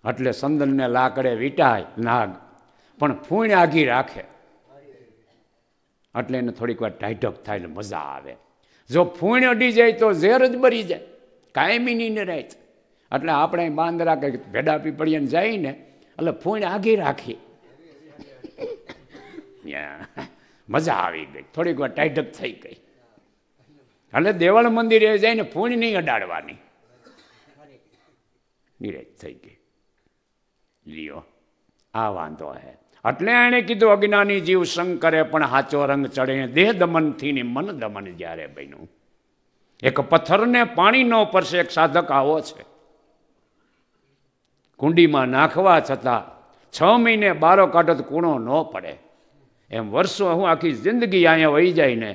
એટલે સંદનને લાકડે વીટાય નાગ, પણ ફૂણ આગી રાખે, એટલે એને થોડીક વાર ટાઈટક થાય એટલે મજા આવે. જો ફૂણ અડી જાય તો ઝેર જ બરી જાય, કાયમી નહીં ને રહે. એટલે આપણે બાંદરા કે ભેડા પીપળીને જાય ને એટલે ફૂણ આગી રાખી, મજા આવી ગઈ, થોડીક વાર ટાઈટક થઈ ગઈ. એટલે દેવળ મંદિરે જાય ને ફૂણ નહીં અડાડવાની, નિરેજ થઈ ગઈ. લ્યો, આ વાંધો હે. એટલે એણે કીધું અજ્ઞાની જીવ સંગ કરે પણ હાચો રંગ ચડે. દેહ દમનથી ને મન દમન જ્યારે બન્યું. એક પથ્થરને પાણી ન પરસે એક સાધક આવો છે. કુંડીમાં નાખવા છતાં 6 મહિને બારો કાઢો તો કૂણો ન પડે. એમ વર્ષો હું આખી જિંદગી અહીંયા વહી જાય ને,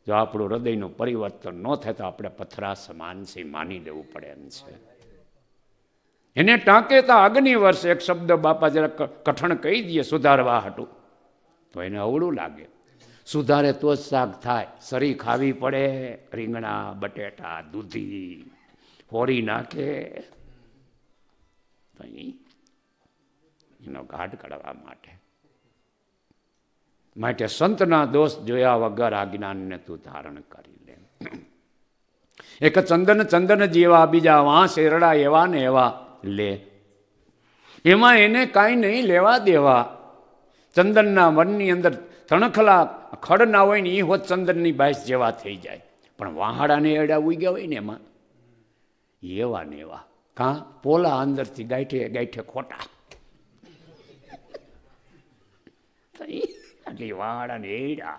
જો આપણું હૃદયનું પરિવર્તન ન થાય તો આપણે પથરા સમાન છે માની લેવું પડે એમ છે. એને ટાંકે તો અગ્નિ વર્ષ એક શબ્દ બાપા જરા કઠણ કહી દઈએ સુધારવા હતું તો એને અવળું લાગે. સુધારે તો જ શાક થાય. સરી ખાવી પડે, રીંગણા, બટેટા, દૂધી ફોરી નાખે, એનો ઘાટ કાઢવા માટે સંતના દોષ જોયા વગર આ જ્ઞાનને તું ધારણ કરી લે. એક ચંદન જેવા, બીજા વાંસ એરડા એવા ને એવા લે. એમાં એને કાંઈ નહીં લેવા દેવા. ચંદનના વનની અંદર તણખલા ખડ ના હોય ને એ હોત ચંદનની બાઈસ જેવા થઈ જાય, પણ વાહાડાને એડા ઉગ્યા હોય ને એમાં એવા ને એવા. કાં પોલા અંદરથી ગાંઠે ગાંઠે ખોટા. એટલે વાહાડાને એડા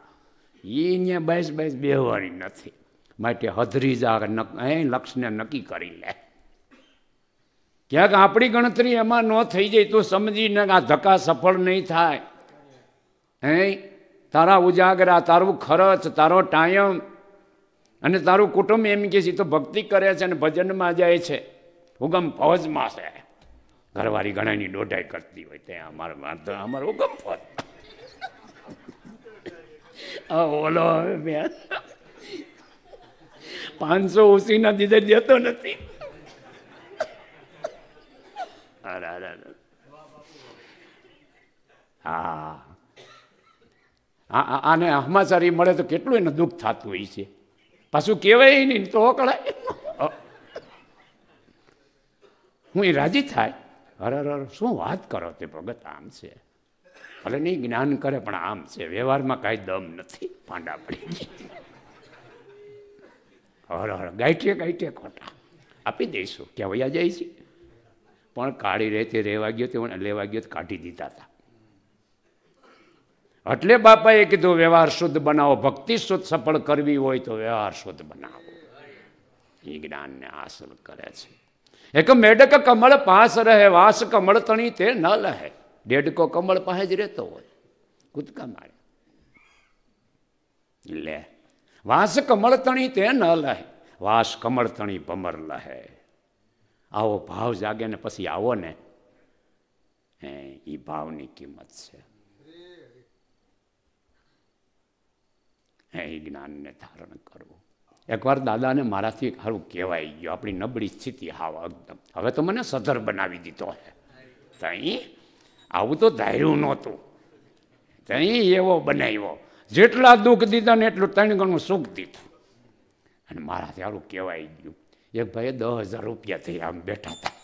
એ અહીંયા બાઈસ બેહવાની નથી. માટે હધરી જા લક્ષને નક્કી કરી લે. ક્યાંક આપણી ગણતરી એમાં ન થઈ જાય તો સમજીને આ ધક્કા સફળ નહીં થાય. તારા ઉજાગરા, તારું ખર્ચ, તારો ટાઈમ અને તારું કુટુંબ એમ કે છે તો ભક્તિ કરે છે અને ભજનમાં જાય છે, ઉગમ ફોજમાં છે. ઘરવાળી ઘણાની દોઢાઈ કરતી હોય ત્યાં અમારો ઉગમ ફોજ. ઓલો 500 ઉસીના દીધે જતો નથી. હા, આને હમાચારી મળે તો કેટલું એને દુઃખ થતું હોય છે. પાછું કહેવાય નહીં તો કળાય. હું એ રાજી થાય, અરે શું વાત કરો તે ભગત, આમ છે. ભલે નહીં જ્ઞાન કરે પણ આમ છે, વ્યવહારમાં કાંઈ દમ નથી, પાંડા પડી ગાંઠે ખોટા આપી દઈશું ક્યાં વયા જાય છે. પણ કાળી રહેતી રહેવા ગયો તે લેવા ગયો તો કાઢી દીધા હતા. એટલે બાપાએ કીધું વ્યવહાર શુદ્ધ બનાવો, ભક્તિ શુદ્ધ સફળ કરવી હોય તો વ્યવહાર શુદ્ધ બનાવો. એ જ્ઞાનને હાંસલ કરે છે. એક મેડક કમળ પાસ રહે, વાસ કમળ તણી તે ન લહે. ડેડકો કમળ પાસે જ રહેતો હોય, કૂદકા મારે લે. વાસ કમળ તણી તે ન લહે, વાસ કમળ તણી ભમર લહે. આવો ભાવ જાગે ને પછી આવો ને, એ ભાવની કિંમત છે. એ જ્ઞાનને ધારણ કરવું. એકવાર દાદાને મારાથી સારું કહેવાય ગયો, આપણી નબળી સ્થિતિ હાવ એકદમ. હવે તો મને સધર બનાવી દીધો હે. તઈ આવું તો ધાર્યું નહોતું, તઈ એવો બનાવ્યો. જેટલા દુઃખ દીધા ને એટલું 3 ગણું સુખ દીધું. અને મારાથી સારું કહેવાય ગયું. એક ભાઈએ 10,000 રૂપિયા થઈ આમ બેઠા હતા,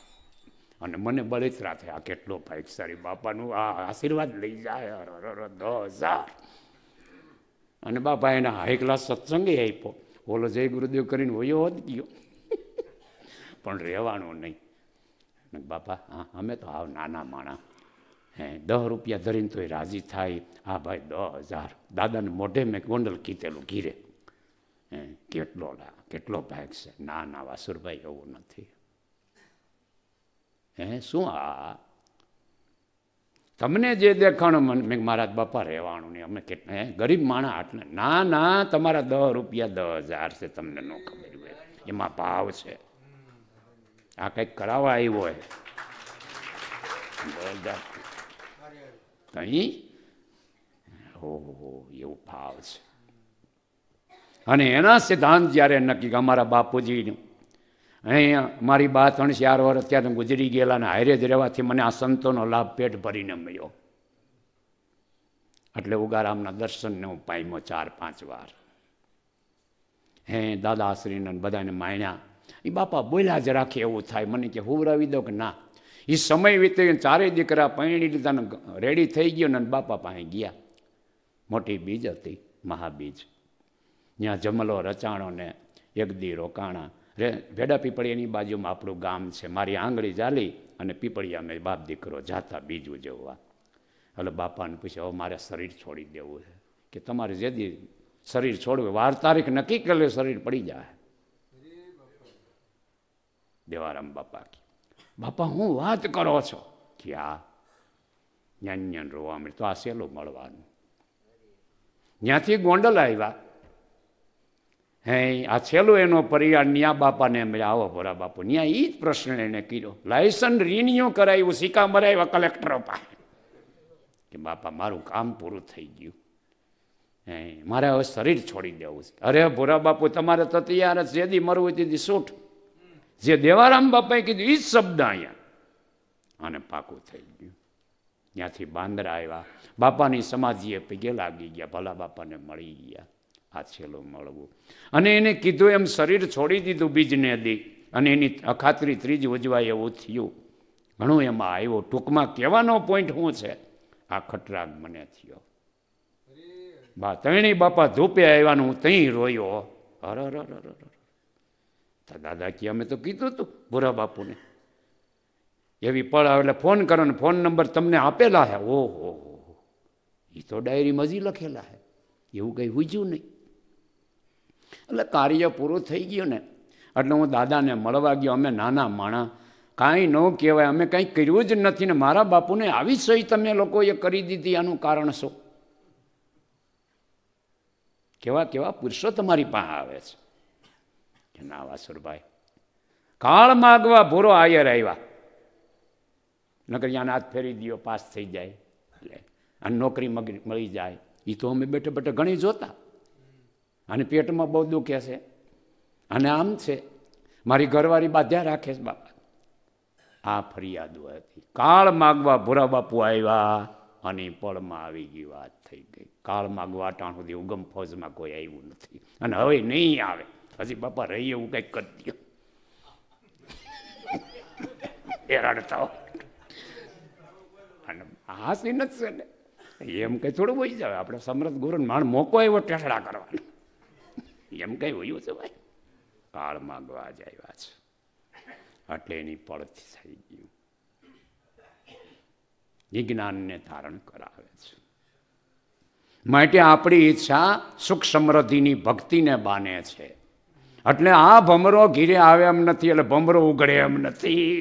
અને મને બળતરા થયા. કેટલો ભાઈસારી બાપાનું આ આશીર્વાદ લઈ જાય. 10,000. અને બાપા એના હાઈ ક્લાસ સત્સંગે આપ્યો. ઓલો જય ગુરુદેવ કરીને વયો હોત ગયો, પણ રહેવાનું નહીં. બાપા હા, અમે તો આવ નાના માણા, 10 રૂપિયા ધરીને તોય રાજી થાય. હા ભાઈ 10,000. દાદાને મોઢે મેં ગોંડલ કીધેલું ઘીરે. કેટલો ભાગ છે. ના ના વાસુરભાઈ એવું નથી. શું આ તમને જે દેખાણો મેં મારા બાપા રહેવાનું નહીં, અમે કેટલા ગરીબ માણા આટલે. ના ના, તમારા 10 રૂપિયા 10,000 છે, તમને ન ખબર હોય. એમાં ભાવ છે. આ કંઈક કરાવવા આવ્યો હોય 10,000 કઈ, ઓહો એવું ભાવ છે. અને એના સિદ્ધાંત જ્યારે નક્કી, અમારા બાપુજી અહીંયા મારી બા 3-4 વર્ષ અત્યારે ગુજરી ગયેલા, ને હારે જ રહેવાથી મને આ સંતોનો લાભ પેટ ભરીને મળ્યો. એટલે ઉગારામના દર્શનને હું પામ્યો 4-5 વાર. દાદાશ્રીને બધાને માણ્યા. એ બાપા બોલ્યા જ રાખે એવું થાય. મને કે હુવરાવી દો કે ના. એ સમય વીતે 4 દીકરા પૈણી લીધા ને રેડી થઈ ગયો ને બાપા પાસે ગયા. મોટી બીજ હતી, મહાબીજ. ત્યાં જમલો રચાણો ને 1 દી રોકાણા. ભેડા પીપળિયાની બાજુમાં આપણું ગામ છે. મારી આંગળી ચાલી અને પીપળિયા મેં બાપ દીકરો જાતા બીજું જેવા. એટલે બાપાને પૂછ્યું, હવે મારે શરીર છોડી દેવું છે. કે તમારે જેદી શરીર છોડવું, વાર તારીખ નક્કી કરે શરીર પડી જાય. દેવારામ બાપા કે બાપા હું વાત કરો છો? કે આ જ્ઞાન રોવા મળે તો આ સહેલું મળવાનું. ત્યાંથી ગોંડલ આવ્યા. આ છેલ્લો એનો પરિવાર ન્યા બાપાને મળ્યા. આવો ભોરા બાપુ. ન્યા એ જ પ્રશ્ન એને કર્યો. લાયસન્સ રિન્યુ કરાવ્યું, સિક્કા મરાવ્યા કલેક્ટરો પાસે. કે બાપા મારું કામ પૂરું થઈ ગયું, મારે હવે શરીર છોડી દેવું છે. અરે ભોરા બાપુ તમારે તો તૈયાર જ, જેદી મરવું તેથી સૂટ. જે દેવારામ બાપાએ કીધું એ જ શબ્દ અહીંયા, અને પાકું થઈ ગયું. ત્યાંથી બાંદ્રા આવ્યા. બાપાની સમાધિએ પગે લાગી ગયા, ભલા બાપાને મળી ગયા. આ છેલ્લું મળવું. અને એને કીધું એમ શરીર છોડી દીધું બીજને દી. અને એની અખાત્રી 3 ઉજવાય એવું થયું. ઘણું એમાં આવ્યું. ટૂંકમાં કહેવાનો પોઈન્ટ શું છે, આ ખટરાગ મને થયો. ત્રણેય બાપા ધૂપે આવ્યાનું હું તઈ રોયો. દાદા કે અમે તો કીધું તું ભૂરા બાપુને એવી પળ આવે એટલે ફોન કરો ને ફોન નંબર તમને આપેલા હે. ઓહો, એ તો ડાયરીમાં જ લખેલા હે, એવું કંઈ હુજ્યું નહીં. એટલે કાર્ય પૂરું થઈ ગયું ને એટલે હું દાદાને મળવા ગયો. અમે નાના માણા, કાંઈ ન કહેવાય, અમે કંઈ કર્યું જ નથી ને મારા બાપુને આવી સહી તમે લોકોએ કરી દીધી. આનું કારણ શું? કેવા કેવા પુરુષો તમારી પાસે આવે છે કે ના વાસુરભાઈ, કાળ માગવા ભૂરો આયર આવ્યા, નકર યાને હાથ ફેરી દો પાસ થઈ જાય એટલે અને નોકરી મળી જાય. એ તો અમે બેઠે બેઠે ઘણી જોતા. અને પેટમાં બહુ દુખે છે અને આમ છે, મારી ઘરવાળી બાધ્યા રાખે છે બાપા. આ ફરિયાદો હતી. કાળ માગવા ભૂરા બાપુ આવ્યા અને પળમાં આવી ગઈ, વાત થઈ ગઈ. કાળ માગવા અટાણ સુધી ઉગમ ફોજમાં કોઈ આવ્યું નથી અને હવે નહીં આવે. હજી બાપા રહી એવું કંઈક કરી દો. હેરાડતા અને હાસી નથી છે ને એમ કઈ થોડું બોઈ જાય. આપણે સમૃદ્ધ ગુરુ માણ મોકો એવો ટેસડા કરવાનો એમ કઈ હોયું છે ભાઈ. કાળ માગવા જ આવ્યા છે એટલે એની પડથી થઈ ગયું. વિજ્ઞાનને ધારણ કરાવે છે. માટે આપણી ઈચ્છા સુખ સમૃદ્ધિની ભક્તિને બાને છે. એટલે આ ભમરો ઘીરે આવે એમ નથી, એટલે ભમરો ઉઘડે એમ નથી.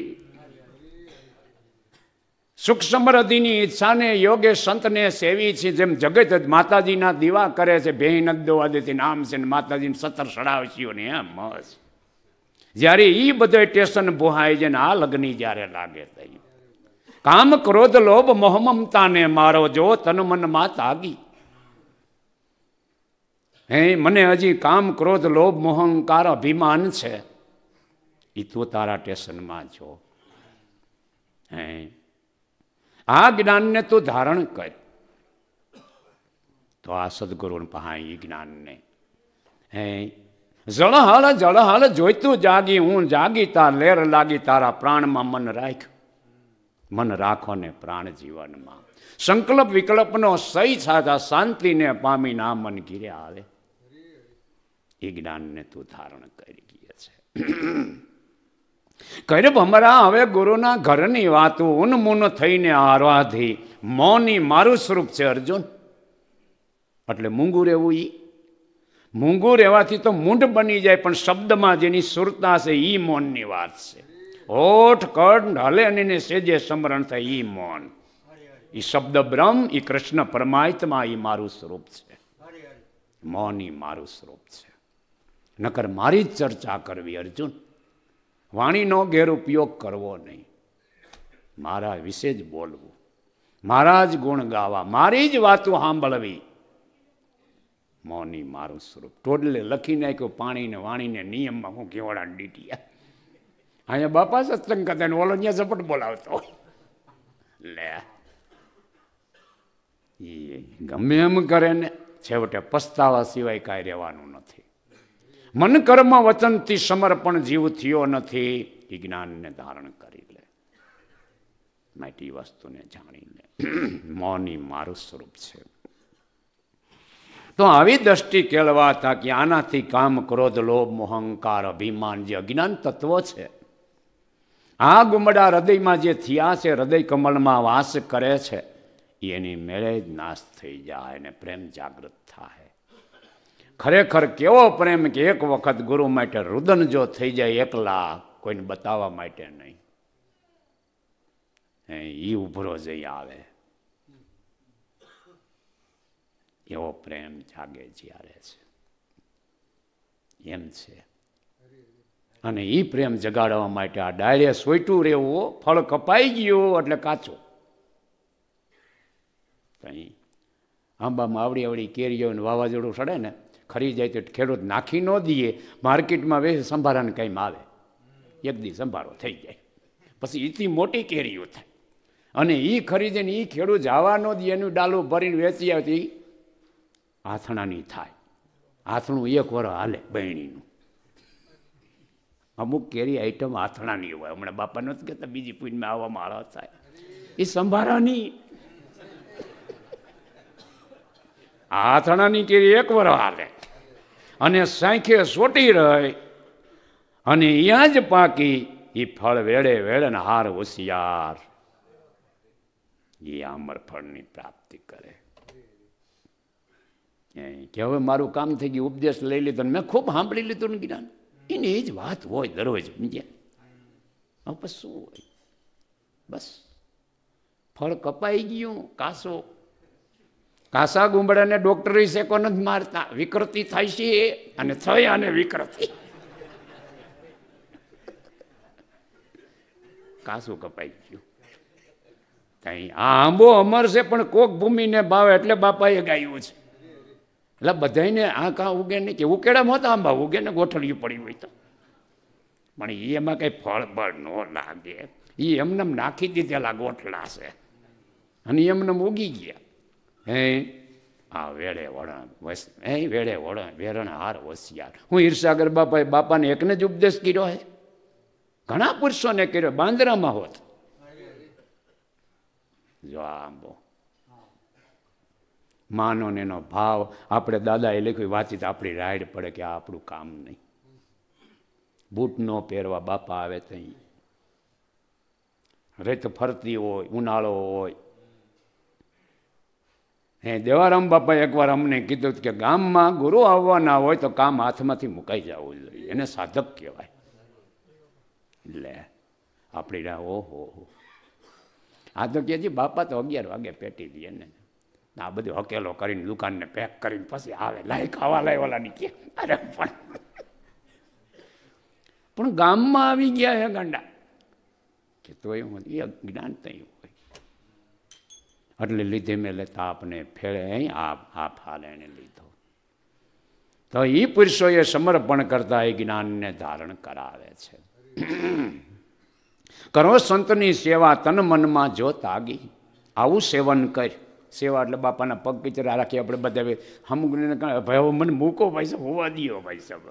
સુખ સમૃદ્ધિની ઈચ્છાને યોગે સંતને સેવી છે. જેમ જગત માતાજીના દીવા કરે છે, ભેઈ નદો આદિથી નામ છે, માતાજીને 17 સડાવશીઓ ને એમ મસ્ત. જ્યારે ઈ બધો ટેશન ભોહાય છે ને આ લગ્ની જ્યારે લાગે થઈ, કામ ક્રોધ લોભ મોહ મમતાને મારો જો તન મન માં તાગી. હે મને હજી કામ ક્રોધ લોભ મોહંકાર અભિમાન છે, એ તું તારા ટેશનમાં જો. હે આ જ્ઞાનને તું ધારણ કર, તો આ સદગુરુ પહાય એ જ્ઞાનને. હે જળહળ જોઈતું જાગી, હું જાગી તાર લેર લાગી, તારા પ્રાણમાં મન રાખ. મન રાખો ને પ્રાણ જીવનમાં, સંકલ્પ વિકલ્પનો સહી સાધા, શાંતિને પામી ના મન ઘીરે આવે. એ જ્ઞાનને તું ધારણ કરી ગયે છે. કરે ભમરા હવે ગુરુના ઘરની વાતો ઉન્મૂન થઈને આરાધી, મૌની મારું સ્વરૂપ છે અર્જુન. એટલે મૂંગું રહેવું, ઈ મૂંગું રહેવાથી તો મૂંઢ બની જાય, પણ શબ્દમાં જેની સુરતા છે ઈ મૌનની વાત છે. ઓઠ કડ હલે અને સેજે સમરણ થાય ઈ મૌન. ઈ શબ્દ બ્રહ્મ, ઈ કૃષ્ણ પરમાત્મા, ઈ મારું સ્વરૂપ છે. મૌન ઈ મારું સ્વરૂપ છે. નકર મારી જ ચર્ચા કરવી અર્જુન, વાણીનો ગેરઉપયોગ કરવો નહીં. મારા વિશે જ બોલવું, મારા જ ગુણ ગાવા, મારી જ વાતો સાંભળવી. મૌની મારું સ્વરૂપ. ટોડલે લખી નાખ્યું પાણીને વાણીને નિયમમાં, હું કેવડા ડીટીયા. અહીંયા બાપા સત્સંગ કરતા, ઓલો ત્યાં ઝપટ બોલાવતો. લે એ ગમે એમ કરે ને છેવટે પસ્તાવા સિવાય કાંઈ રહેવાનું નથી. મન કર્મ વચનથી સમર્પણ જીવ થયો નથી. એ જ્ઞાનને ધારણ કરી લે, માટે એ વસ્તુને જાણી લે. મૌની મારું સ્વરૂપ છે. તો આવી દ્રષ્ટિ કેળવાતા કે આનાથી કામ ક્રોધ લોભ મોહંકાર અભિમાન જે અજ્ઞાન તત્વો છે, આ ગુમડા હૃદયમાં જે થયા છે, હૃદય કમળમાં વાસ કરે છે, એની મેળે જ નાશ થઈ જાય અને પ્રેમ જાગૃત થાય. ખરેખર કેવો પ્રેમ કે એક વખત ગુરુ માટે રુદન જો થઈ જાય એકલા, કોઈને બતાવવા માટે નહીં, એ ઉભરો જઈ આવે. એવો પ્રેમ જાગે જ્યારે છે, એમ છે. અને એ પ્રેમ જગાડવા માટે આ ડાળે સોઈટું રહેવું. ફળ કપાઈ ગયું એટલે કાચો. કઈ આંબામાં આવડી કેરીઓ ને વાવાઝોડું સડે ને, ખરી જાય તો ખેડૂત નાખી ન દઈએ, માર્કેટમાં વેચે, સંભારાને કંઈ આવે, એક દી સંભારો થઈ જાય, પછી એથી મોટી કેરીઓ થાય. અને એ ખરીદીને એ ખેડૂત જવા ન દે, એનું ડાલું ભરીને વેચી આવતી આથણાની થાય. આથણું એક વર હાલે બહેણીનું. અમુક કેરી આઈટમ આથણાની હોય. હમણાં બાપા નથી કહેતા બીજી પૂજમાં આવવામાં આળો થાય, એ સંભારાની આથણાની કેરી એક વર હાલે અને સાંખે સોટી રહે અને અહીંયા જ પાકી. એ ફળ વેળે વેળે ને હાર હોશિયાર, એ આમર ફળની પ્રાપ્તિ કરે. કે હવે મારું કામ થઈ ગયું, ઉપદેશ લઈ લીધો, મેં ખૂબ સાંભળી લીધું ને જ્ઞાન, એની એ જ વાત હોય દરરોજ. સમજ્યા? પછી શું હોય? બસ ફળ કપાઈ ગયું. કાસા ગુંબડાને ડોક્ટરી શેકો નથી મારતા, વિકૃતિ થાય છે અને થયા અને વિકૃતિ. કાસું કપાઈ ગયું. આ આંબો અમર છે પણ કોક ભૂમિને ભાવે એટલે બાપાએ ગાયું છે. એટલે બધાને આ કાં ઉગે નહીં, કે ઉકેડામાં હોતા આંબા ઉગે ને ગોઠળિયું પડ્યું હોય તો, પણ એમાં કઈ ફળ બળ ન લાગે. એ એમને નાખી દીધેલા ગોઠલા છે અને એમને ઉગી ગયા. હે આ વેળે વળણ વેળે વળણ વેરણ હાર હોશિયાર. હું ઈર્ષાગર બાપાને એકને જ ઉપદેશ કર્યો હે, ઘણા પુરુષોને કર્યો. બાંદ્રામાં હોત જો આંબો માનો ને એનો ભાવ. આપણે દાદાએ લખ્યું વાંચી તો આપણી રાઈડ પડે કે આ આપણું કામ નહીં. બૂટ ન પહેરવા બાપા આવે તો રેત ફરતી હોય, ઉનાળો હોય, હે દેવારામ બાપાએ એકવાર અમને કીધું કે ગામમાં ગુરુ આવવાના હોય તો કામ હાથમાંથી મુકાઈ જવું જોઈએ, એને સાધક કહેવાય. એટલે આપણી ઓહો આ તો કે બાપા તો 11 વાગે પેટી દે ને આ બધું હકેલો કરીને દુકાનને પેક કરીને પછી આવે લાય ખાવા લાય ઓલાની કે અરે પણ ગામમાં આવી ગયા હે ગાંડા કે તો એ જ્ઞાન થયું હોય એટલે લીધે મેં લેતા આપને ફેળે આ ફાલ એને લીધો. તો એ પુરુષોએ સમર્પણ કરતા એ જ્ઞાનને ધારણ કરાવે છે. કરો સંતની સેવા તન મનમાં જો તાગી, આવું સેવન કર. સેવા એટલે બાપાના પગ કચરા રાખી આપણે બધા અમુકને ભાઈ મને મૂકો ભાઈ સાહેબ, હોવા દો ભાઈ સાહેબ.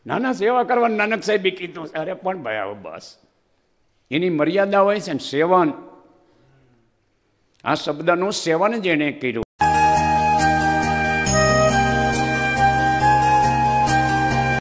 નાના સેવા કરવાનું નાનક સાહેબ કીધું, અરે પણ ભાઈ હવે બસ એની મર્યાદા હોય છે ને. સેવન આ શબ્દનું સેવન જેણે કર્યું